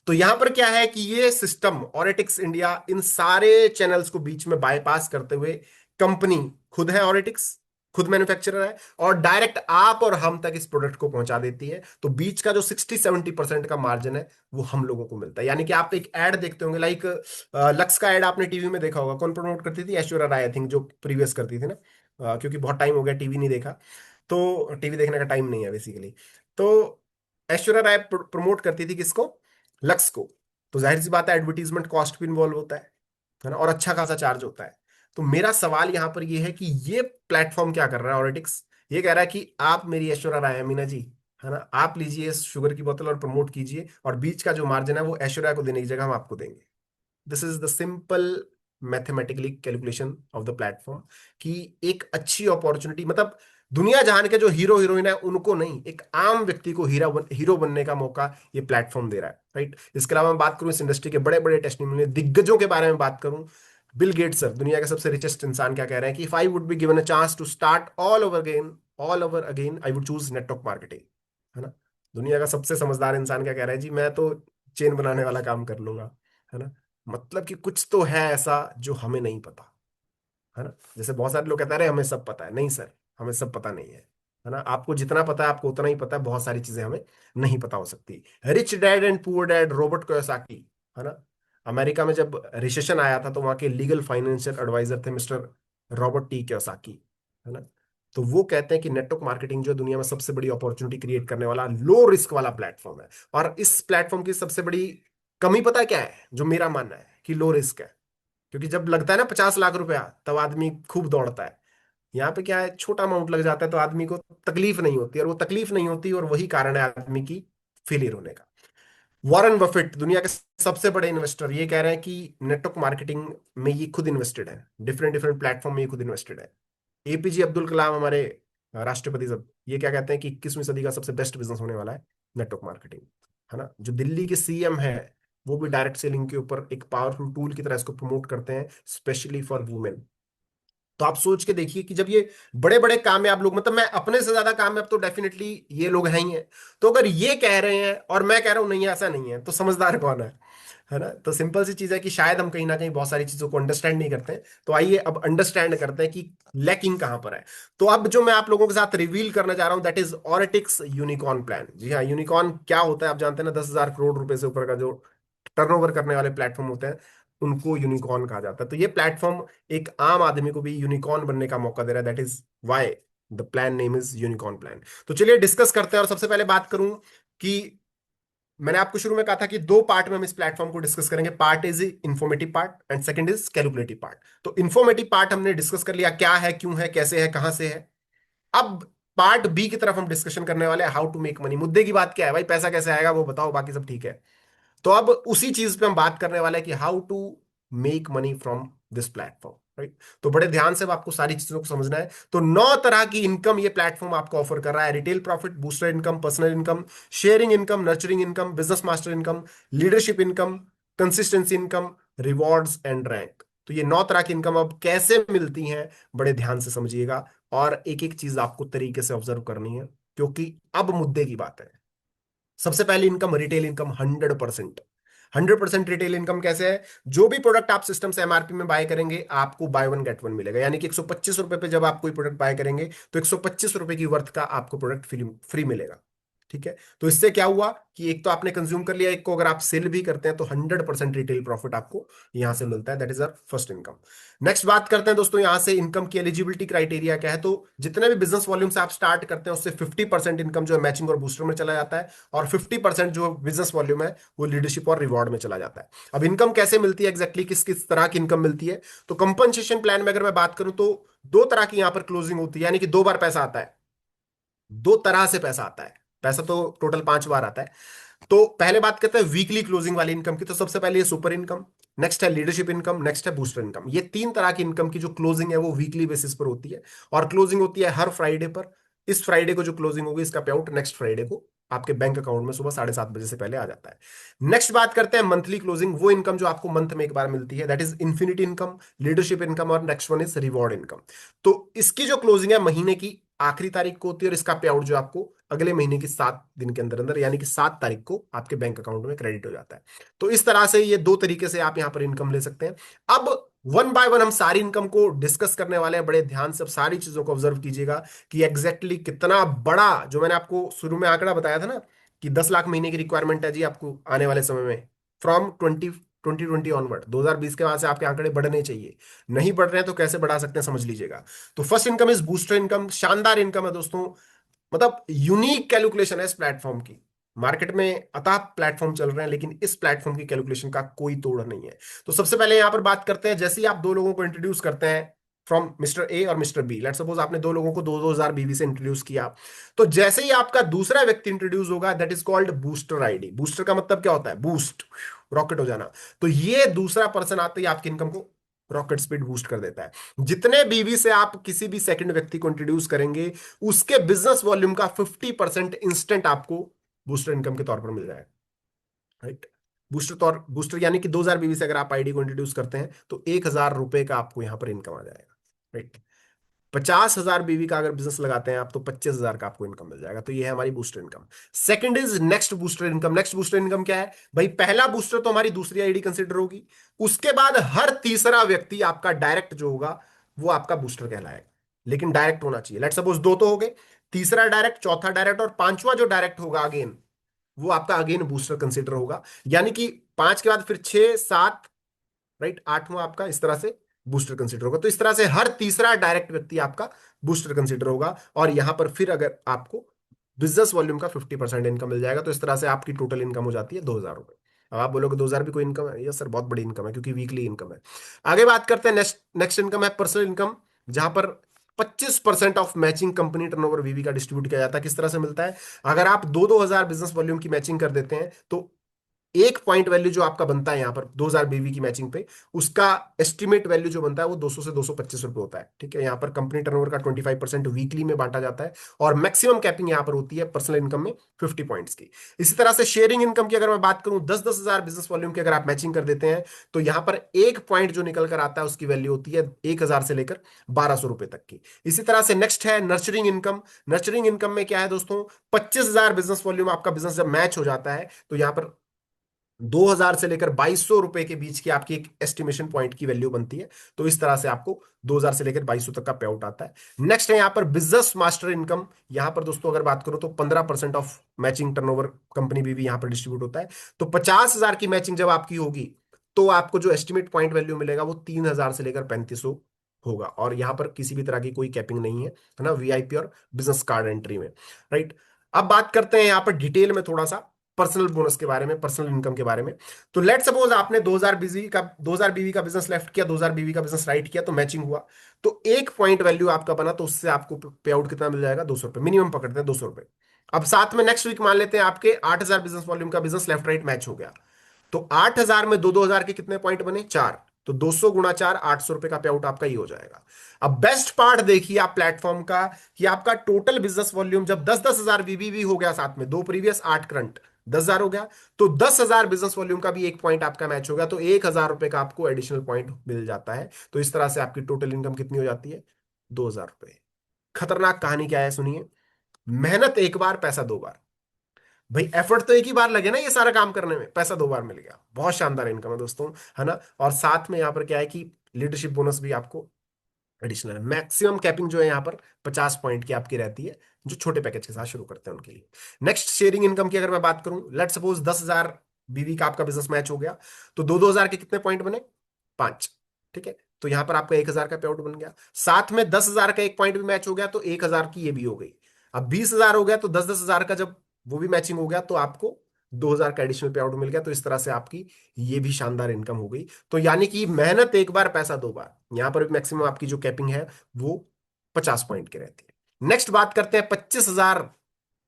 तो यहां पर क्या है कि ये सिस्टम ऑरेटिक्स इंडिया इन सारे चैनल्स को बीच में बाईपास करते हुए, कंपनी खुद है ऑरेटिक्स, खुद मैन्युफैक्चरर है, और डायरेक्ट आप और हम तक इस प्रोडक्ट को पहुंचा देती है। तो बीच का जो 60-70% का मार्जिन है वो हम लोगों को मिलता है। यानी कि आप एक ऐड देखते होंगे, लाइक लक्स का ऐड आपने टीवी में देखा होगा, कौन प्रमोट करती थी, ऐश्वर्या राय आई थिंक, जो प्रीवियस करती थी ना। क्योंकि बहुत टाइम हो गया टीवी नहीं देखा, तो टीवी देखने का टाइम नहीं है बेसिकली। तो ऐश्वर्या राय प्रमोट करती थी किसको, लक्स को। तो जाहिर सी बात है एडवर्टीजमेंट कॉस्ट भी इन्वॉल्व होता है ना, और अच्छा खासा चार्ज होता है। तो मेरा सवाल यहां पर ये है कि ये प्लेटफॉर्म क्या कर रहा है ऑरेटिक्स, ये कह रहा है कि आप मेरी ऐश्वर्या राय हैं मीना जी, है ना, आप लीजिए इस शुगर की बोतल और प्रमोट कीजिए, और बीच का जो मार्जिन है वो ऐश्वर्या को देने की जगह हम आपको देंगे। This is the simple mathematically calculation of the platform, कि एक अच्छी अपॉर्चुनिटी, मतलब दुनिया जहान के जो हीरो हीरोइन है उनको नहीं, एक आम व्यक्ति को हीरो बनने का मौका ये प्लेटफॉर्म दे रहा है। राइट, इसके अलावा मैं बात करूं इस इंडस्ट्री के बड़े बड़े टेस्टिमोनियल दिग्गजों के बारे में बात करूं, बिल गेट्स सर, दुनिया के सबसे रिचेस्ट इंसान, क्या कह रहे हैं कि if I would be given a chance to start all over again I would choose network marketing, है ना। दुनिया का सबसे समझदार इंसान क्या कह रहा है, जी मैं तो चेन बनाने वाला काम कर लूंगा, है ना। मतलब कि कुछ तो है ऐसा जो हमें नहीं पता, है ना। जैसे बहुत सारे लोग कहते हैं अरे हमें सब पता है, नहीं सर, हमें सब पता नहीं है ना। आपको जितना पता है आपको उतना ही पता है, बहुत सारी चीजें हमें नहीं पता हो सकती। Rich dad and poor dad, Robert Kiyosaki, है ना। अमेरिका में जब रिसेशन आया था तो वहां के लीगल फाइनेंशियल एडवाइजर थे मिस्टर रॉबर्ट टी कियोसाकी, है ना। तो वो कहते हैं कि नेटवर्क मार्केटिंग जो है दुनिया में सबसे बड़ी अपॉर्चुनिटी क्रिएट करने वाला लो रिस्क वाला प्लेटफॉर्म है। और इस प्लेटफॉर्म की सबसे बड़ी कमी पता है क्या है, जो मेरा मानना है कि लो रिस्क है। क्योंकि जब लगता है ना 50 लाख रुपया, तब आदमी खूब दौड़ता है। यहाँ पे क्या है, छोटा अमाउंट लग जाता है तो आदमी को तकलीफ नहीं होती, और वो तकलीफ नहीं होती और वही कारण है आदमी की फेलियर होने का। वॉरेन बफेट, दुनिया के सबसे बड़े इन्वेस्टर, ये कह रहे हैं कि नेटवर्क मार्केटिंग में ये खुद इन्वेस्टेड है, डिफरेंट डिफरेंट प्लेटफॉर्म में ये खुद इन्वेस्टेड है। एपीजे अब्दुल कलाम हमारे राष्ट्रपति सब, ये क्या कहते हैं कि 21वीं सदी का सबसे बेस्ट बिजनेस होने वाला है नेटवर्क मार्केटिंग, है ना। जो दिल्ली के सीएम है वो भी डायरेक्ट सेलिंग के ऊपर एक पावरफुल टूल की तरह इसको प्रमोट करते हैं, स्पेशली फॉर वुमेन। तो आप सोच के देखिए कि जब ये बड़े बड़े कामयाब लोग, मतलब मैं अपने से ज्यादा कामयाब तो डेफिनेटली ये लोग हैं ही हैं, तो अगर ये कह रहे हैं और मैं कह रहा हूं नहीं ऐसा नहीं है, तो समझदार कौन है ना। तो सिंपल सी चीज है कि शायद हम कहीं ना कहीं बहुत सारी चीजों को अंडरस्टैंड नहीं करते हैं। तो आइए अब अंडरस्टैंड करते हैं कि लैकिंग कहां पर है। तो अब जो मैं आप लोगों के साथ रिवील करना चाह रहा हूं दैट इज ऑरेटिक्स यूनिकॉर्न प्लान। जी हाँ, यूनिकॉर्न क्या होता है आप जानते हैं ना, 10,000 करोड़ रुपए से ऊपर का जो टर्नओवर करने वाले प्लेटफॉर्म होते हैं उनको यूनिकॉर्न कहा जाता है। तो ये प्लेटफॉर्म एक आम आदमी को भी यूनिकॉर्न बनने का मौका दे रहा है, that is why the plan name is unicorn plan. तो चलिए डिस्कस करते हैं, और सबसे पहले बात करूं कि मैंने आपको शुरू में कहा था कि 2 पार्ट में हम इस प्लेटफॉर्म को डिस्कस करेंगे। Part is informative part and second is calculative part. तो इंफॉर्मेटिव पार्ट हमने डिस्कस कर लिया, क्या है, क्यों है, कैसे है, कहां से है। अब पार्ट बी की तरफ हम डिस्कशन करने वाले हैं, हाउ टू मेक मनी। मुद्दे की बात क्या है भाई, पैसा कैसे आएगा वो बताओ, बाकी सब ठीक है। तो अब उसी चीज पे हम बात करने वाले हैं कि how to make money from this platform, right. तो बड़े ध्यान से आपको सारी चीजों को समझना है। तो 9 तरह की इनकम ये प्लेटफॉर्म आपको ऑफर कर रहा है। Retail profit, booster income, personal income, sharing income, nurturing income, business master income, leadership income, consistency income, rewards and rank. तो ये 9 तरह की इनकम अब कैसे मिलती हैं, बड़े ध्यान से समझिएगा, और एक एक चीज आपको तरीके से ऑब्जर्व करनी है, क्योंकि अब मुद्दे की बात है। सबसे पहली income, retail income 100%। 100% retail income कैसे है? जो भी प्रोडक्ट आप सिस्टम से एमआरपी में बाय करेंगे, आपको बाय वन गेट वन मिलेगा। यानी कि 125 रुपए पे जब आप कोई प्रोडक्ट बाय करेंगे, तो 125 रुपए की वर्थ का आपको प्रोडक्ट फ्री फ्री मिलेगा। ठीक है, तो इससे क्या हुआ कि एक तो आपने कंज्यूम कर लिया, एक को अगर आप सेल भी करते हैं तो 100% रिटेल प्रॉफिट आपको यहां से मिलता है। That is our first income. Next बात करते हैं दोस्तों, यहां से इनकम की एलिजिबिलिटी क्राइटेरिया क्या है। तो जितने भी बिजनेस वॉल्यूम से आप स्टार्ट करते हैं, उससे 50% इनकम जो है मैचिंग और बूस्टर में चला जाता है, और 50% जो बिजनेस वॉल्यूम है वो लीडरशिप और रिवॉर्ड में चला जाता है। अब इनकम कैसे मिलती है एग्जैक्टली, किस किस तरह की इनकम मिलती है? तो कंपनसेशन प्लान में अगर मैं बात करूं तो 2 तरह की यहां पर क्लोजिंग होती है, यानी कि 2 बार पैसा आता है। 2 तरह से पैसा आता है, पैसा तो टोटल 5 बार आता है। तो पहले बात करते हैं वीकली क्लोजिंग वाली इनकम की। तो सबसे पहले ये सुपर इनकम, नेक्स्ट है लीडरशिप इनकम, नेक्स्ट है बूस्टर इनकम। ये 3 तरह की इनकम की जो क्लोजिंग है वो वीकली बेसिस पर होती है, और क्लोजिंग होती है हर फ्राइडे पर। इस फ्राइडे को जो क्लोजिंग होगी, इसका पे आउट नेक्स्ट फ्राइडे को आपके बैंक अकाउंट में सुबह 7:30 बजे से पहले आ जाता है। नेक्स्ट बात करते हैं मंथली क्लोजिंग, वो इनकम जो आपको मंथ में एक बार मिलती है, that is infinity income, leadership income, और next one is reward income. तो इसकी जो क्लोजिंग है महीने की आखिरी तारीख को होती है, और इसका पे आउट जो आपको अगले महीने की 7 दिन के अंदर अंदर, यानी कि 7 तारीख को आपके बैंक अकाउंट में क्रेडिट हो जाता है। तो इस तरह से ये 2 तरीके से आप यहां पर इनकम ले सकते हैं। अब वन बाय वन हम सारी इनकम को डिस्कस करने वाले हैं। बड़े ध्यान से अब सारी चीजों को ऑब्जर्व कीजिएगा कि एग्जैक्टली कितना बड़ा, जो मैंने आपको शुरू में आंकड़ा बताया था ना कि 10 लाख महीने की रिक्वायरमेंट है जी आपको आने वाले समय में, फ्रॉम 2020 ऑनवर्ड, 2020 के बाद से आपके आंकड़े बढ़ने चाहिए। नहीं बढ़ रहे हैं तो कैसे बढ़ा सकते हैं, समझ लीजिएगा। तो first income is booster income. शानदार इनकम है दोस्तों, मतलब यूनिक कैलकुलेशन है इस प्लेटफॉर्म की। मार्केट में अतः प्लेटफॉर्म चल रहे हैं, लेकिन इस प्लेटफॉर्म की कैलकुलेशन का कोई तोड़ नहीं है। तो सबसे पहले यहां पर बात करते हैं, जैसे ही आप 2 लोगों को इंट्रोड्यूस करते हैं, फ्रॉम मिस्टर ए और मिस्टर बी, लेट्स सपोज आपने 2 लोगों को 2-2 हजार बीवी से इंट्रोड्यूस किया, तो जैसे ही आपका दूसरा व्यक्ति इंट्रोड्यूस होगा, that is called booster ID. Booster का मतलब क्या होता है? बूस्ट, रॉकेट हो जाना। तो ये दूसरा पर्सन आते ही आपकी इनकम को रॉकेट स्पीड बूस्ट कर देता है। जितने बीवी से आप किसी भी सेकंड व्यक्ति को इंट्रोड्यूस करेंगे, उसके बिजनेस वॉल्यूम का 50% इंस्टेंट आपको बूस्टर इनकम के तौर पर मिल जाएगा, राइट। बूस्टर यानी कि 2 हजार बीवी से अगर आप आईडी को इंट्रोड्यूस करते हैं, तो 1,000 रुपए का आपको यहां पर इनकम आ जाएगा, राइट। 50,000 बीवी का अगर बिजनेस लगाते हैं आप, तो 25,000 का आपको इनकम मिल जाएगा। तो ये है हमारी booster income. Second is next booster income. Next booster income क्या है भाई? पहला बूस्टर तो हमारी दूसरी आईडी कंसिडर होगी, उसके बाद हर तीसरा व्यक्ति आपका डायरेक्ट जो होगा वो आपका बूस्टर कहलाएगा, लेकिन डायरेक्ट होना चाहिए। लेट सपोज 2 तो हो गए, तीसरा डायरेक्ट, चौथा डायरेक्ट, और पांचवा जो डायरेक्ट होगा अगेन, वो आपका अगेन बूस्टर कंसिडर होगा। यानी कि 5 के बाद फिर 6, 7, राइट, 8वां आपका इस तरह से बूस्टर कंसीडर होगा। तो इस तरह से हर तीसरा डायरेक्ट व्यक्ति आपका बूस्टर कंसीडर होगा, और यहां पर फिर अगर आपको बिजनेस वॉल्यूम का 50% इनकम मिल जाएगा, तो इस तरह से आपकी टोटल इनकम हो जाती है 2,000 रुपए। अब आप बोलोगे 2,000 भी कोई इनकम है? यस सर, बहुत बड़ी इनकम है, क्योंकि वीकली इनकम है। आगे बात करते हैं, नेक्स्ट नेक्स्ट इनकम है पर्सनल इनकम, जहां पर 25% ऑफ मैचिंग कंपनी टर्नओवर वीवी का डिस्ट्रीब्यूट किया जाता है। किस तरह से मिलता है? अगर आप 2-2 हजार बिजनेस वॉल्यूम की मैचिंग कर देते हैं, तो एक पॉइंट वैल्यू जो आपका बनता है यहां पर 2,000 बीवी की मैचिंग पे, उसका एस्टिमेट वैल्यू जो बनता है वो 200 से 225 रुपए होता है। ठीक है, यहां पर कंपनी टर्नओवर का 25% वीकली में बांटा जाता है, और मैक्सिमम कैपिंग यहां पर होती है पर्सनल इनकम में 50 पॉइंट्स की। इसी तरह से शेयरिंग इनकम की अगर मैं बात करूं, 10-10 हजार बिजनेस वॉल्यूम की अगर आप मैचिंग कर देते हैं, तो यहां पर एक पॉइंट जो निकल कर आता है उसकी वैल्यू होती है 1,000 से लेकर 1,200 रुपए तक की। इसी तरह से नेक्स्ट है नर्चरिंग इनकम। नर्चरिंग इनकम में क्या है दोस्तों? 25,000 बिजनेस वॉल्यूम आपका बिजनेस जब मैच हो जाता है, तो यहां पर 2,000 से लेकर 2,200 रुपए के बीच की आपकी एक एस्टिमेशन पॉइंट की वैल्यू बनती है। तो इस तरह से आपको 2,000 से लेकर 2,200 तक का पे आउट आता है। नेक्स्ट है यहां पर बिजनेस मास्टर इनकम। यहां पर दोस्तों अगर बात करो तो 15% ऑफ मैचिंग टर्नओवर कंपनी भी यहां पर डिस्ट्रीब्यूट होता है। तो 50,000 की मैचिंग जब आपकी होगी, तो आपको जो एस्टिमेट पॉइंट वैल्यू मिलेगा वो 3,000 से लेकर 3,500 होगा, और यहां पर किसी भी तरह की कोई कैपिंग नहीं है ना, वीआईपी और बिजनेस कार्ड एंट्री में, राइट। अब बात करते हैं यहां पर डिटेल में थोड़ा सा पर्सनल बोनस के बारे में, पर्सनल इनकम के बारे में। तो लेट सपोज आपने 2000 बीवी का बिजनेस लेफ्ट किया, 2000 बीवी का बिजनेस राइट किया, तो मैचिंग हुआ, तो एक पॉइंट वैल्यू आपका बना, तो उससे आपको पे आउट कितना मिल जाएगा, 200 रुपए मिनिमम पकड़ते हैं, 200 रुपए। अब साथ में नेक्स्ट वीक मान लेते हैं आपके 8000 बिजनेस वॉल्यूम का बिजनेस लेफ्ट राइट मैच हो गया, तो 8000 में 2-2000 के कितने पॉइंट बने, 4, तो 200 गुणा 4, 800 रुपए का पे आउट आपका ही हो जाएगा। अब बेस्ट पार्ट देखिए आप प्लेटफॉर्म का, कि आपका टोटल बिजनेस वॉल्यूम जब 10-10 हजार वीबीवी हो गया, साथ में 2 प्रीवियस 8 करंट 10,000 हो गया, तो 10,000 बिजनेस वॉल्यूम का भी एक पॉइंट आपका मैच हो गया, तो 1,000 रुपए का आपको एडिशनल पॉइंट मिल जाता है। तो इस तरह से आपकी टोटल इनकम कितनी हो जाती है, 2,000 रुपए। खतरनाक कहानी क्या है सुनिए, मेहनत एक बार, पैसा दो बार। भाई एफर्ट तो एक ही बार लगे ना ये सारा काम करने में, पैसा 2 बार मिल गया, बहुत शानदार इनकम है दोस्तों, है ना। और साथ में यहाँ पर क्या है कि लीडरशिप बोनस भी आपको एडिशनल है। मैक्सिमम कैपिंग जो है यहाँ पर 50 पॉइंट की आपकी रहती है, जो छोटे पैकेज के साथ शुरू करते हैं उनके लिए। नेक्स्ट शेयरिंग इनकम की अगर मैं बात करूं, लेट सपोज 10,000 बीवी का आपका बिजनेस मैच हो गया, तो 2-2 हजार के कितने पॉइंट बने, 5, ठीक है। तो यहां पर आपका 1,000 का पे आउट बन गया, साथ में 10,000 का एक पॉइंट भी मैच हो गया, तो 1,000 की ये भी हो गई। अब 20,000 हो गया, तो 10-10 हजार का जब वो भी मैचिंग हो गया, तो आपको 2,000 का एडिशनल पे आउट मिल गया। तो इस तरह से आपकी ये भी शानदार इनकम हो गई। तो यानी कि मेहनत एक बार, पैसा 2 बार। यहां पर भी मैक्सिमम आपकी जो कैपिंग है वो 50 पॉइंट की रहती है। नेक्स्ट बात करते हैं 25,000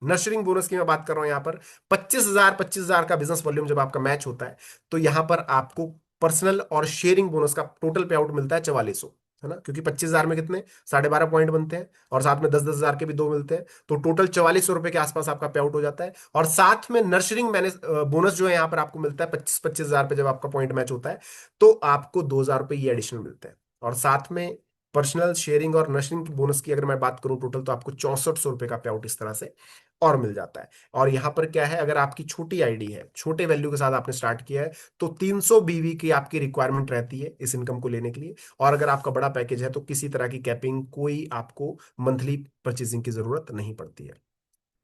नर्सरिंग बोनस की, मैं बात कर रहा हूं यहां पर 25,000 का बिजनेस वॉल्यूम जब आपका मैच होता है, तो यहां पर आपको पर्सनल और शेयरिंग बोनस का टोटल पे आउट मिलता है 4400, है ना, क्योंकि 25,000 में कितने 12.5 पॉइंट बनते हैं, और साथ में 10-10 हजार के भी 2 मिलते हैं, तो टोटल 4400 रुपए के आसपास आपका पे आउट हो जाता है। और साथ में नर्सरिंग मैनेज बोनस जो है यहाँ पर आपको मिलता है 25-25 हजार पे, जब आपका पॉइंट मैच होता है तो आपको 2,000 रुपए ये एडिशनल मिलते हैं। और साथ में पर्सनल शेयरिंग और नर्सरिंग बोनस की अगर मैं बात करूं टोटल, तो आपको 6400 रुपए का पे आउट इस तरह से और मिल जाता है। और यहां पर क्या है, अगर आपकी छोटी आईडी है, छोटे वैल्यू के साथ आपने स्टार्ट किया है, तो 300 बीवी की आपकी रिक्वायरमेंट रहती है इस इनकम को लेने के लिए। और अगर आपका बड़ा पैकेज है, तो किसी तरह की कैपिंग, कोई आपको मंथली परचेसिंग की जरूरत नहीं पड़ती है।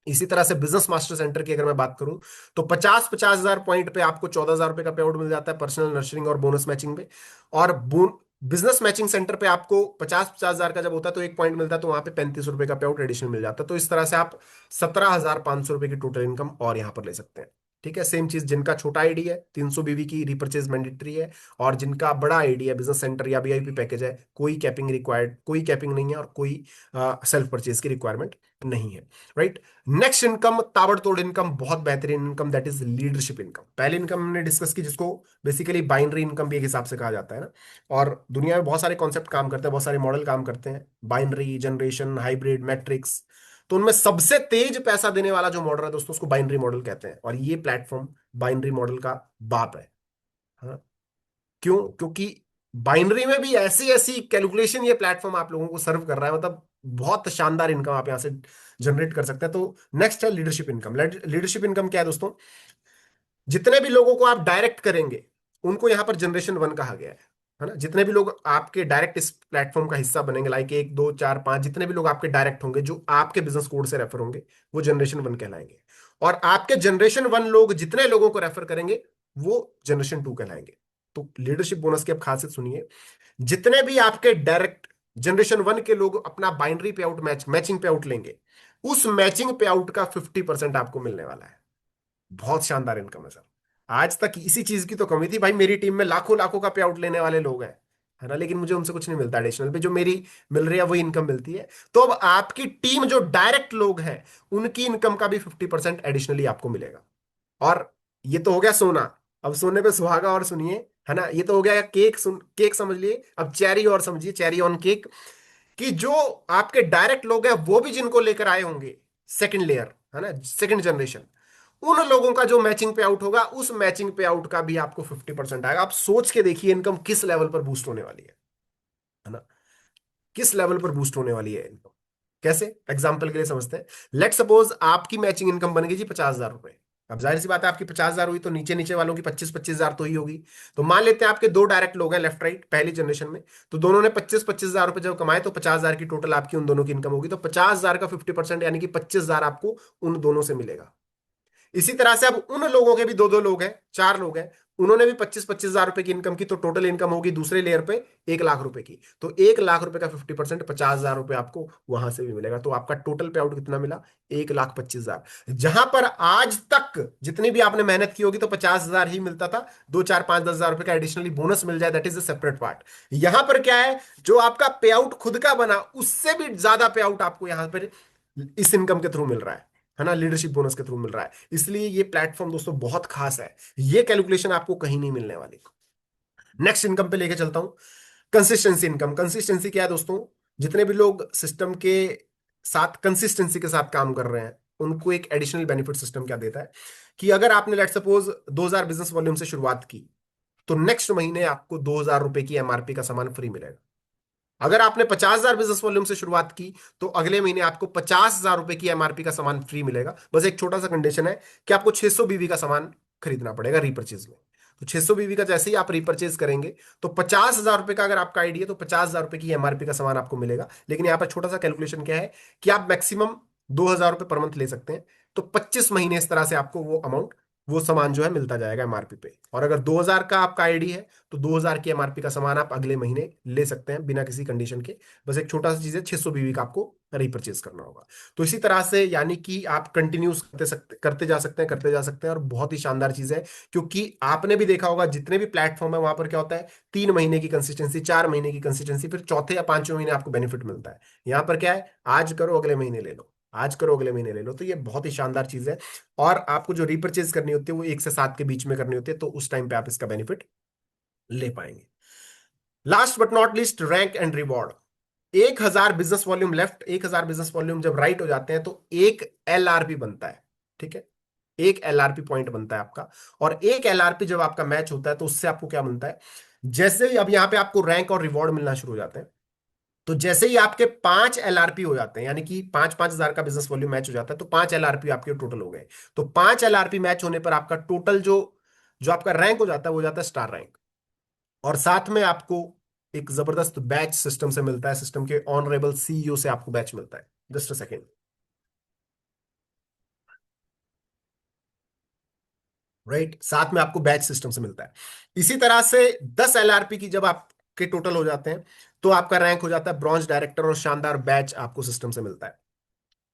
इसी तरह से बिजनेस मास्टर सेंटर की अगर मैं बात करूं, तो 50-50 हजार पॉइंट पे आपको 14,000 रुपए का पे आउट मिल जाता है, पर्सनल नर्सरिंग और बोनस मैचिंग पे। और बिजनेस मैचिंग सेंटर पे आपको 50-50 हजार का जब होता है, तो एक पॉइंट मिलता है, तो वहां पे 35 रुपए का पे आउट एडिशनल मिल जाता है। तो इस तरह से आप 17,500 रुपए की टोटल इनकम और यहां पर ले सकते हैं। ठीक है, सेम चीज, जिनका छोटा आईडी है 300 बीवी की रिपर्चेज मैंडेटरी है, और जिनका बड़ा आईडी है, बिजनेस सेंटर या वीआईपी पैकेज है, कोई कैपिंग रिक्वायर्ड, कोई कैपिंग नहीं है, और कोई सेल्फ परचेज की रिक्वायरमेंट नहीं है। राइट। नेक्स्ट इनकम, ताबड़तोड़ इनकम, बहुत बेहतरीन income, that is leadership income. पहली इनकम हमने डिस्कस की, जिसको बेसिकली बाइनरी इनकम भी एक हिसाब से कहा जाता है ना। और दुनिया में बहुत सारे कॉन्सेप्ट काम करते हैं, बहुत सारे मॉडल काम करते हैं, बाइनरी, जनरेशन, हाइब्रिड, मैट्रिक्स। तो उनमें सबसे तेज पैसा देने वाला जो मॉडल है दोस्तों, उसको बाइनरी मॉडल कहते हैं, और ये प्लेटफॉर्म बाइनरी मॉडल का बाप है। हाँ, क्यों? क्योंकि बाइनरी में भी ऐसी ऐसी कैलकुलेशन ये प्लेटफॉर्म आप लोगों को सर्व कर रहा है, मतलब बहुत शानदार इनकम आप यहां से जनरेट कर सकते हैं। तो नेक्स्ट है लीडरशिप इनकम। लीडरशिप इनकम क्या है दोस्तों, जितने भी लोगों को आप डायरेक्ट करेंगे, उनको यहां पर जनरेशन 1 कहा गया है ना। जितने भी लोग आपके डायरेक्ट इस प्लेटफॉर्म का हिस्सा बनेंगे, लाइक 1, 2, 4, 5, जितने भी लोग आपके डायरेक्ट होंगे, जो आपके बिजनेस कोड से रेफर होंगे, वो जनरेशन 1 कहलाएंगे। और आपके जनरेशन 1 लोग जितने लोगों को रेफर करेंगे, वो जनरेशन 2 कहलाएंगे। तो लीडरशिप बोनस की अब खासियत सुनिए, जितने भी आपके डायरेक्ट जनरेशन 1 के लोग अपना बाइनरी पे आउट मैचिंग पे आउट लेंगे, उस मैचिंग पे आउट का 50% आपको मिलने वाला है। बहुत शानदार इनकम है सर। आज तक इसी चीज की तो कमी थी भाई, मेरी टीम में लाखों लाखों का पे आउट लेने वाले लोग हैं, है ना, लेकिन मुझे उनसे कुछ नहीं मिलता एडिशनल पे, जो मेरी मिल रही है वही इनकम मिलती है। तो अब आपकी टीम जो डायरेक्ट लोग हैं, उनकी इनकम का भी 50% एडिशनली आपको मिलेगा। और ये तो हो गया सोना, अब सोने पे सुहागा और सुनिए, है ना, ये तो हो गया केक, केक समझ लिए, अब चेरी और समझिए, चेरी ऑन केक, कि जो आपके डायरेक्ट लोग हैं, वो भी जिनको लेकर आए होंगे सेकंड लेयर, है ना, सेकंड जनरेशन, उन लोगों का जो मैचिंग पे आउट होगा, उस मैचिंग पे आउट का भी आपको 50% आएगा। आप सोच के देखिए इनकम किस लेवल पर बूस्ट होने वाली है ना, किस लेवल पर बूस्ट होने वाली है इनकम। कैसे, एग्जाम्पल के लिए समझते हैं। लेट सपोज आपकी मैचिंग इनकम बन गई जी 50,000 रुपए। अब जाहिर सी बात है, आपकी 50,000 हुई, तो नीचे नीचे वालों की 25-25 हजार तो ही होगी। तो मान लेते हैं आपके 2 डायरेक्ट लोग हैं लेफ्ट राइट पहली जनरेशन में, तो दोनों ने 25-25 हजार रुपए जब कमाए, तो 50,000 की टोटल आपकी उन दोनों की इनकम होगी। तो 50,000 का 50% यानी कि 25,000 आपको उन दोनों से मिलेगा। इसी तरह से अब उन लोगों के भी दो दो लोग हैं, चार लोग हैं, उन्होंने भी 25-25 हजार रुपए की इनकम की, तो टोटल इनकम होगी दूसरे लेयर पे 1 लाख रुपए की। तो 1 लाख रुपए का 50%, 50 हजार रुपए आपको वहां से भी मिलेगा। तो आपका टोटल पे आउट कितना मिला? 1,25,000। जहां पर आज तक जितनी भी आपने मेहनत की होगी तो 50 हजार ही मिलता था, 2, 4, 5, 10 हजार रुपए का एडिशनली बोनस मिल जाए, that is a separate part. यहां पर क्या है, जो आपका पे आउट खुद का बना उससे भी ज्यादा पे आउट आपको यहां पर इस इनकम के थ्रू मिल रहा है ना, लीडरशिप बोनस के थ्रू मिल रहा है। इसलिए ये प्लेटफॉर्म दोस्तों बहुत खास है, ये कैलकुलेशन आपको कहीं नहीं मिलने वाली। नेक्स्ट इनकम पे लेके चलता हूं, कंसिस्टेंसी इनकम। कंसिस्टेंसी क्या है दोस्तों? जितने भी लोग सिस्टम के साथ कंसिस्टेंसी के साथ काम कर रहे हैं उनको एक एडिशनल बेनिफिट सिस्टम क्या देता है कि अगर आपने लेट सपोज 2,000 बिजनेस वॉल्यूम से शुरुआत की, तो नेक्स्ट महीने आपको 2,000 रुपए की एमआरपी का सामान फ्री मिलेगा। अगर आपने 50,000 बिजनेस वॉल्यूम से शुरुआत की तो अगले महीने आपको 50,000 रुपए की एमआरपी का सामान फ्री मिलेगा। बस एक छोटा सा कंडीशन है कि आपको 600 बीवी का सामान खरीदना पड़ेगा रीपरचेज में। तो 600 बीवी का जैसे ही आप रीपरचेज करेंगे तो 50,000 रुपए का अगर आपका आईडी है तो 50,000 रुपए की एमआरपी का सामान आपको मिलेगा। लेकिन यहाँ पर छोटा सा कैलकुलेशन क्या है कि आप मैक्सिमम 2,000 रुपए पर मंथ ले सकते हैं। तो 25 महीने इस तरह से आपको वो अमाउंट, वो सामान जो है मिलता जाएगा एमआरपी पे। और अगर 2,000 का आपका आईडी है तो 2,000 की एमआरपी का सामान आप अगले महीने ले सकते हैं बिना किसी कंडीशन के। बस एक छोटा सा चीज है, 600 बीवी का आपको रीपरचेज करना होगा। तो इसी तरह से यानी कि आप कंटिन्यूस करते जा सकते हैं, करते जा सकते हैं। और बहुत ही शानदार चीज है, क्योंकि आपने भी देखा होगा जितने भी प्लेटफॉर्म है वहां पर क्या होता है, 3 महीने की कंसिस्टेंसी, 4 महीने की कंसिस्टेंसी, फिर चौथे या पांचवें महीने आपको बेनिफिट मिलता है। यहाँ पर क्या है, आज करो अगले महीने ले लो, आज करो अगले महीने ले लो। तो ये बहुत ही शानदार चीज है। और आपको जो रीपरचेज करनी होती है वो 1 से 7 के बीच में करनी होती है, तो उस टाइम पे आप इसका बेनिफिट ले पाएंगे। Last but not least, rank and reward. 1,000 business volume left, 1,000 business volume जब राइट हो जाते हैं तो एक एलआरपी बनता है। ठीक है, एक एलआरपी पॉइंट बनता है आपका। और एक एलआरपी जब आपका मैच होता है तो उससे आपको क्या मिलता है, जैसे ही अब यहां पे आपको रैंक और रिवॉर्ड मिलना शुरू हो जाते हैं, तो जैसे ही आपके 5 एलआरपी हो जाते हैं, यानी कि 5-5 हजार का बिजनेस वॉल्यूम मैच हो जाता है, तो 5 एलआरपी आपके टोटल हो गए। तो 5 एलआरपी मैच होने पर आपका टोटल जो जो आपका रैंक हो जाता है वो हो जाता है स्टार रैंक। और साथ में आपको एक जबरदस्त बैच सिस्टम से मिलता है, सिस्टम के ऑनरेबल सीईओ से आपको बैच मिलता है। Just a second. राइट, साथ में आपको बैच सिस्टम से मिलता है। इसी तरह से 10 एलआरपी की जब आपके टोटल हो जाते हैं तो आपका रैंक हो जाता है ब्रॉन्ज डायरेक्टर, और शानदार बैच आपको सिस्टम से मिलता है।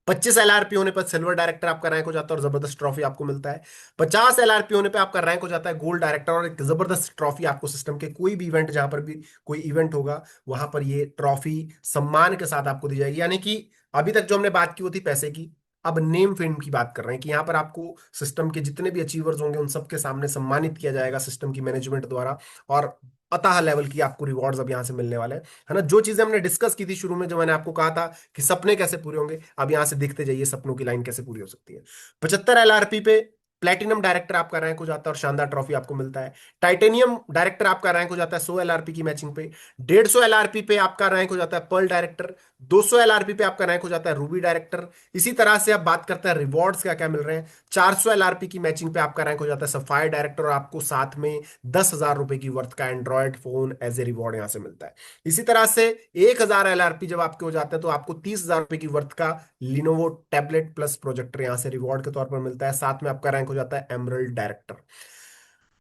25 एलआरपी होने पर सिल्वर डायरेक्टर आपका रैंक हो जाता है और जबरदस्त ट्रॉफी आपको मिलता है। 50 एलआरपी होने पे आपका रैंक हो जाता है गोल्ड डायरेक्टर, और एक जबरदस्त ट्रॉफी आपको सिस्टम के कोई भी इवेंट, जहां पर भी कोई इवेंट होगा वहां पर ये ट्रॉफी सम्मान के साथ आपको दी जाएगी। यानी कि अभी तक जो हमने बात की वो थी पैसे की, अब नेम फेम की बात कर रहे हैं कि यहाँ पर आपको सिस्टम के जितने भी अचीवर्स होंगे उन सबके सामने सम्मानित किया जाएगा सिस्टम की मैनेजमेंट द्वारा। और अतः लेवल की आपको रिवॉर्ड्स अब यहाँ से मिलने वाले हैं, है ना। जो चीजें हमने डिस्कस की थी शुरू में, जो मैंने आपको कहा था कि सपने कैसे पूरे होंगे, अब यहां से दिखते जाइए सपनों की लाइन कैसे पूरी हो सकती है। 75 एलआरपी पे प्लेटिनम डायरेक्टर आपका रैंक हो जाता है और शानदार ट्रॉफी आपको मिलता है। टाइटेनियम डायरेक्टर आपका रैंक हो जाता है 100 एलआरपी की मैचिंग पे। 150 एलआरपी पे आपका रैंक हो जाता है पर्ल डायरेक्टर। 200 एलआरपी पे आपका रैंक हो जाता है रूबी डायरेक्टर। इसी तरह से आप बात करते हैं रिवॉर्ड्स क्या क्या मिल रहे हैं। 400 एलआरपी की मैचिंग पे आपका रैंक हो जाता है सफायर डायरेक्टर, और आपको साथ में 10,000 रुपए की वर्थ का android phone as a reward यहां से मिलता है। इसी तरह से 1,000 एलआरपी जब आपके हो जाते हैं तो आपको 30,000 रुपए की वर्थ का लिनोवो टैबलेट प्लस प्रोजेक्टर यहां से रिवॉर्ड के तौर पर मिलता है। साथ में आपका रैंक हो जाता है एमरल्ड डायरेक्टर।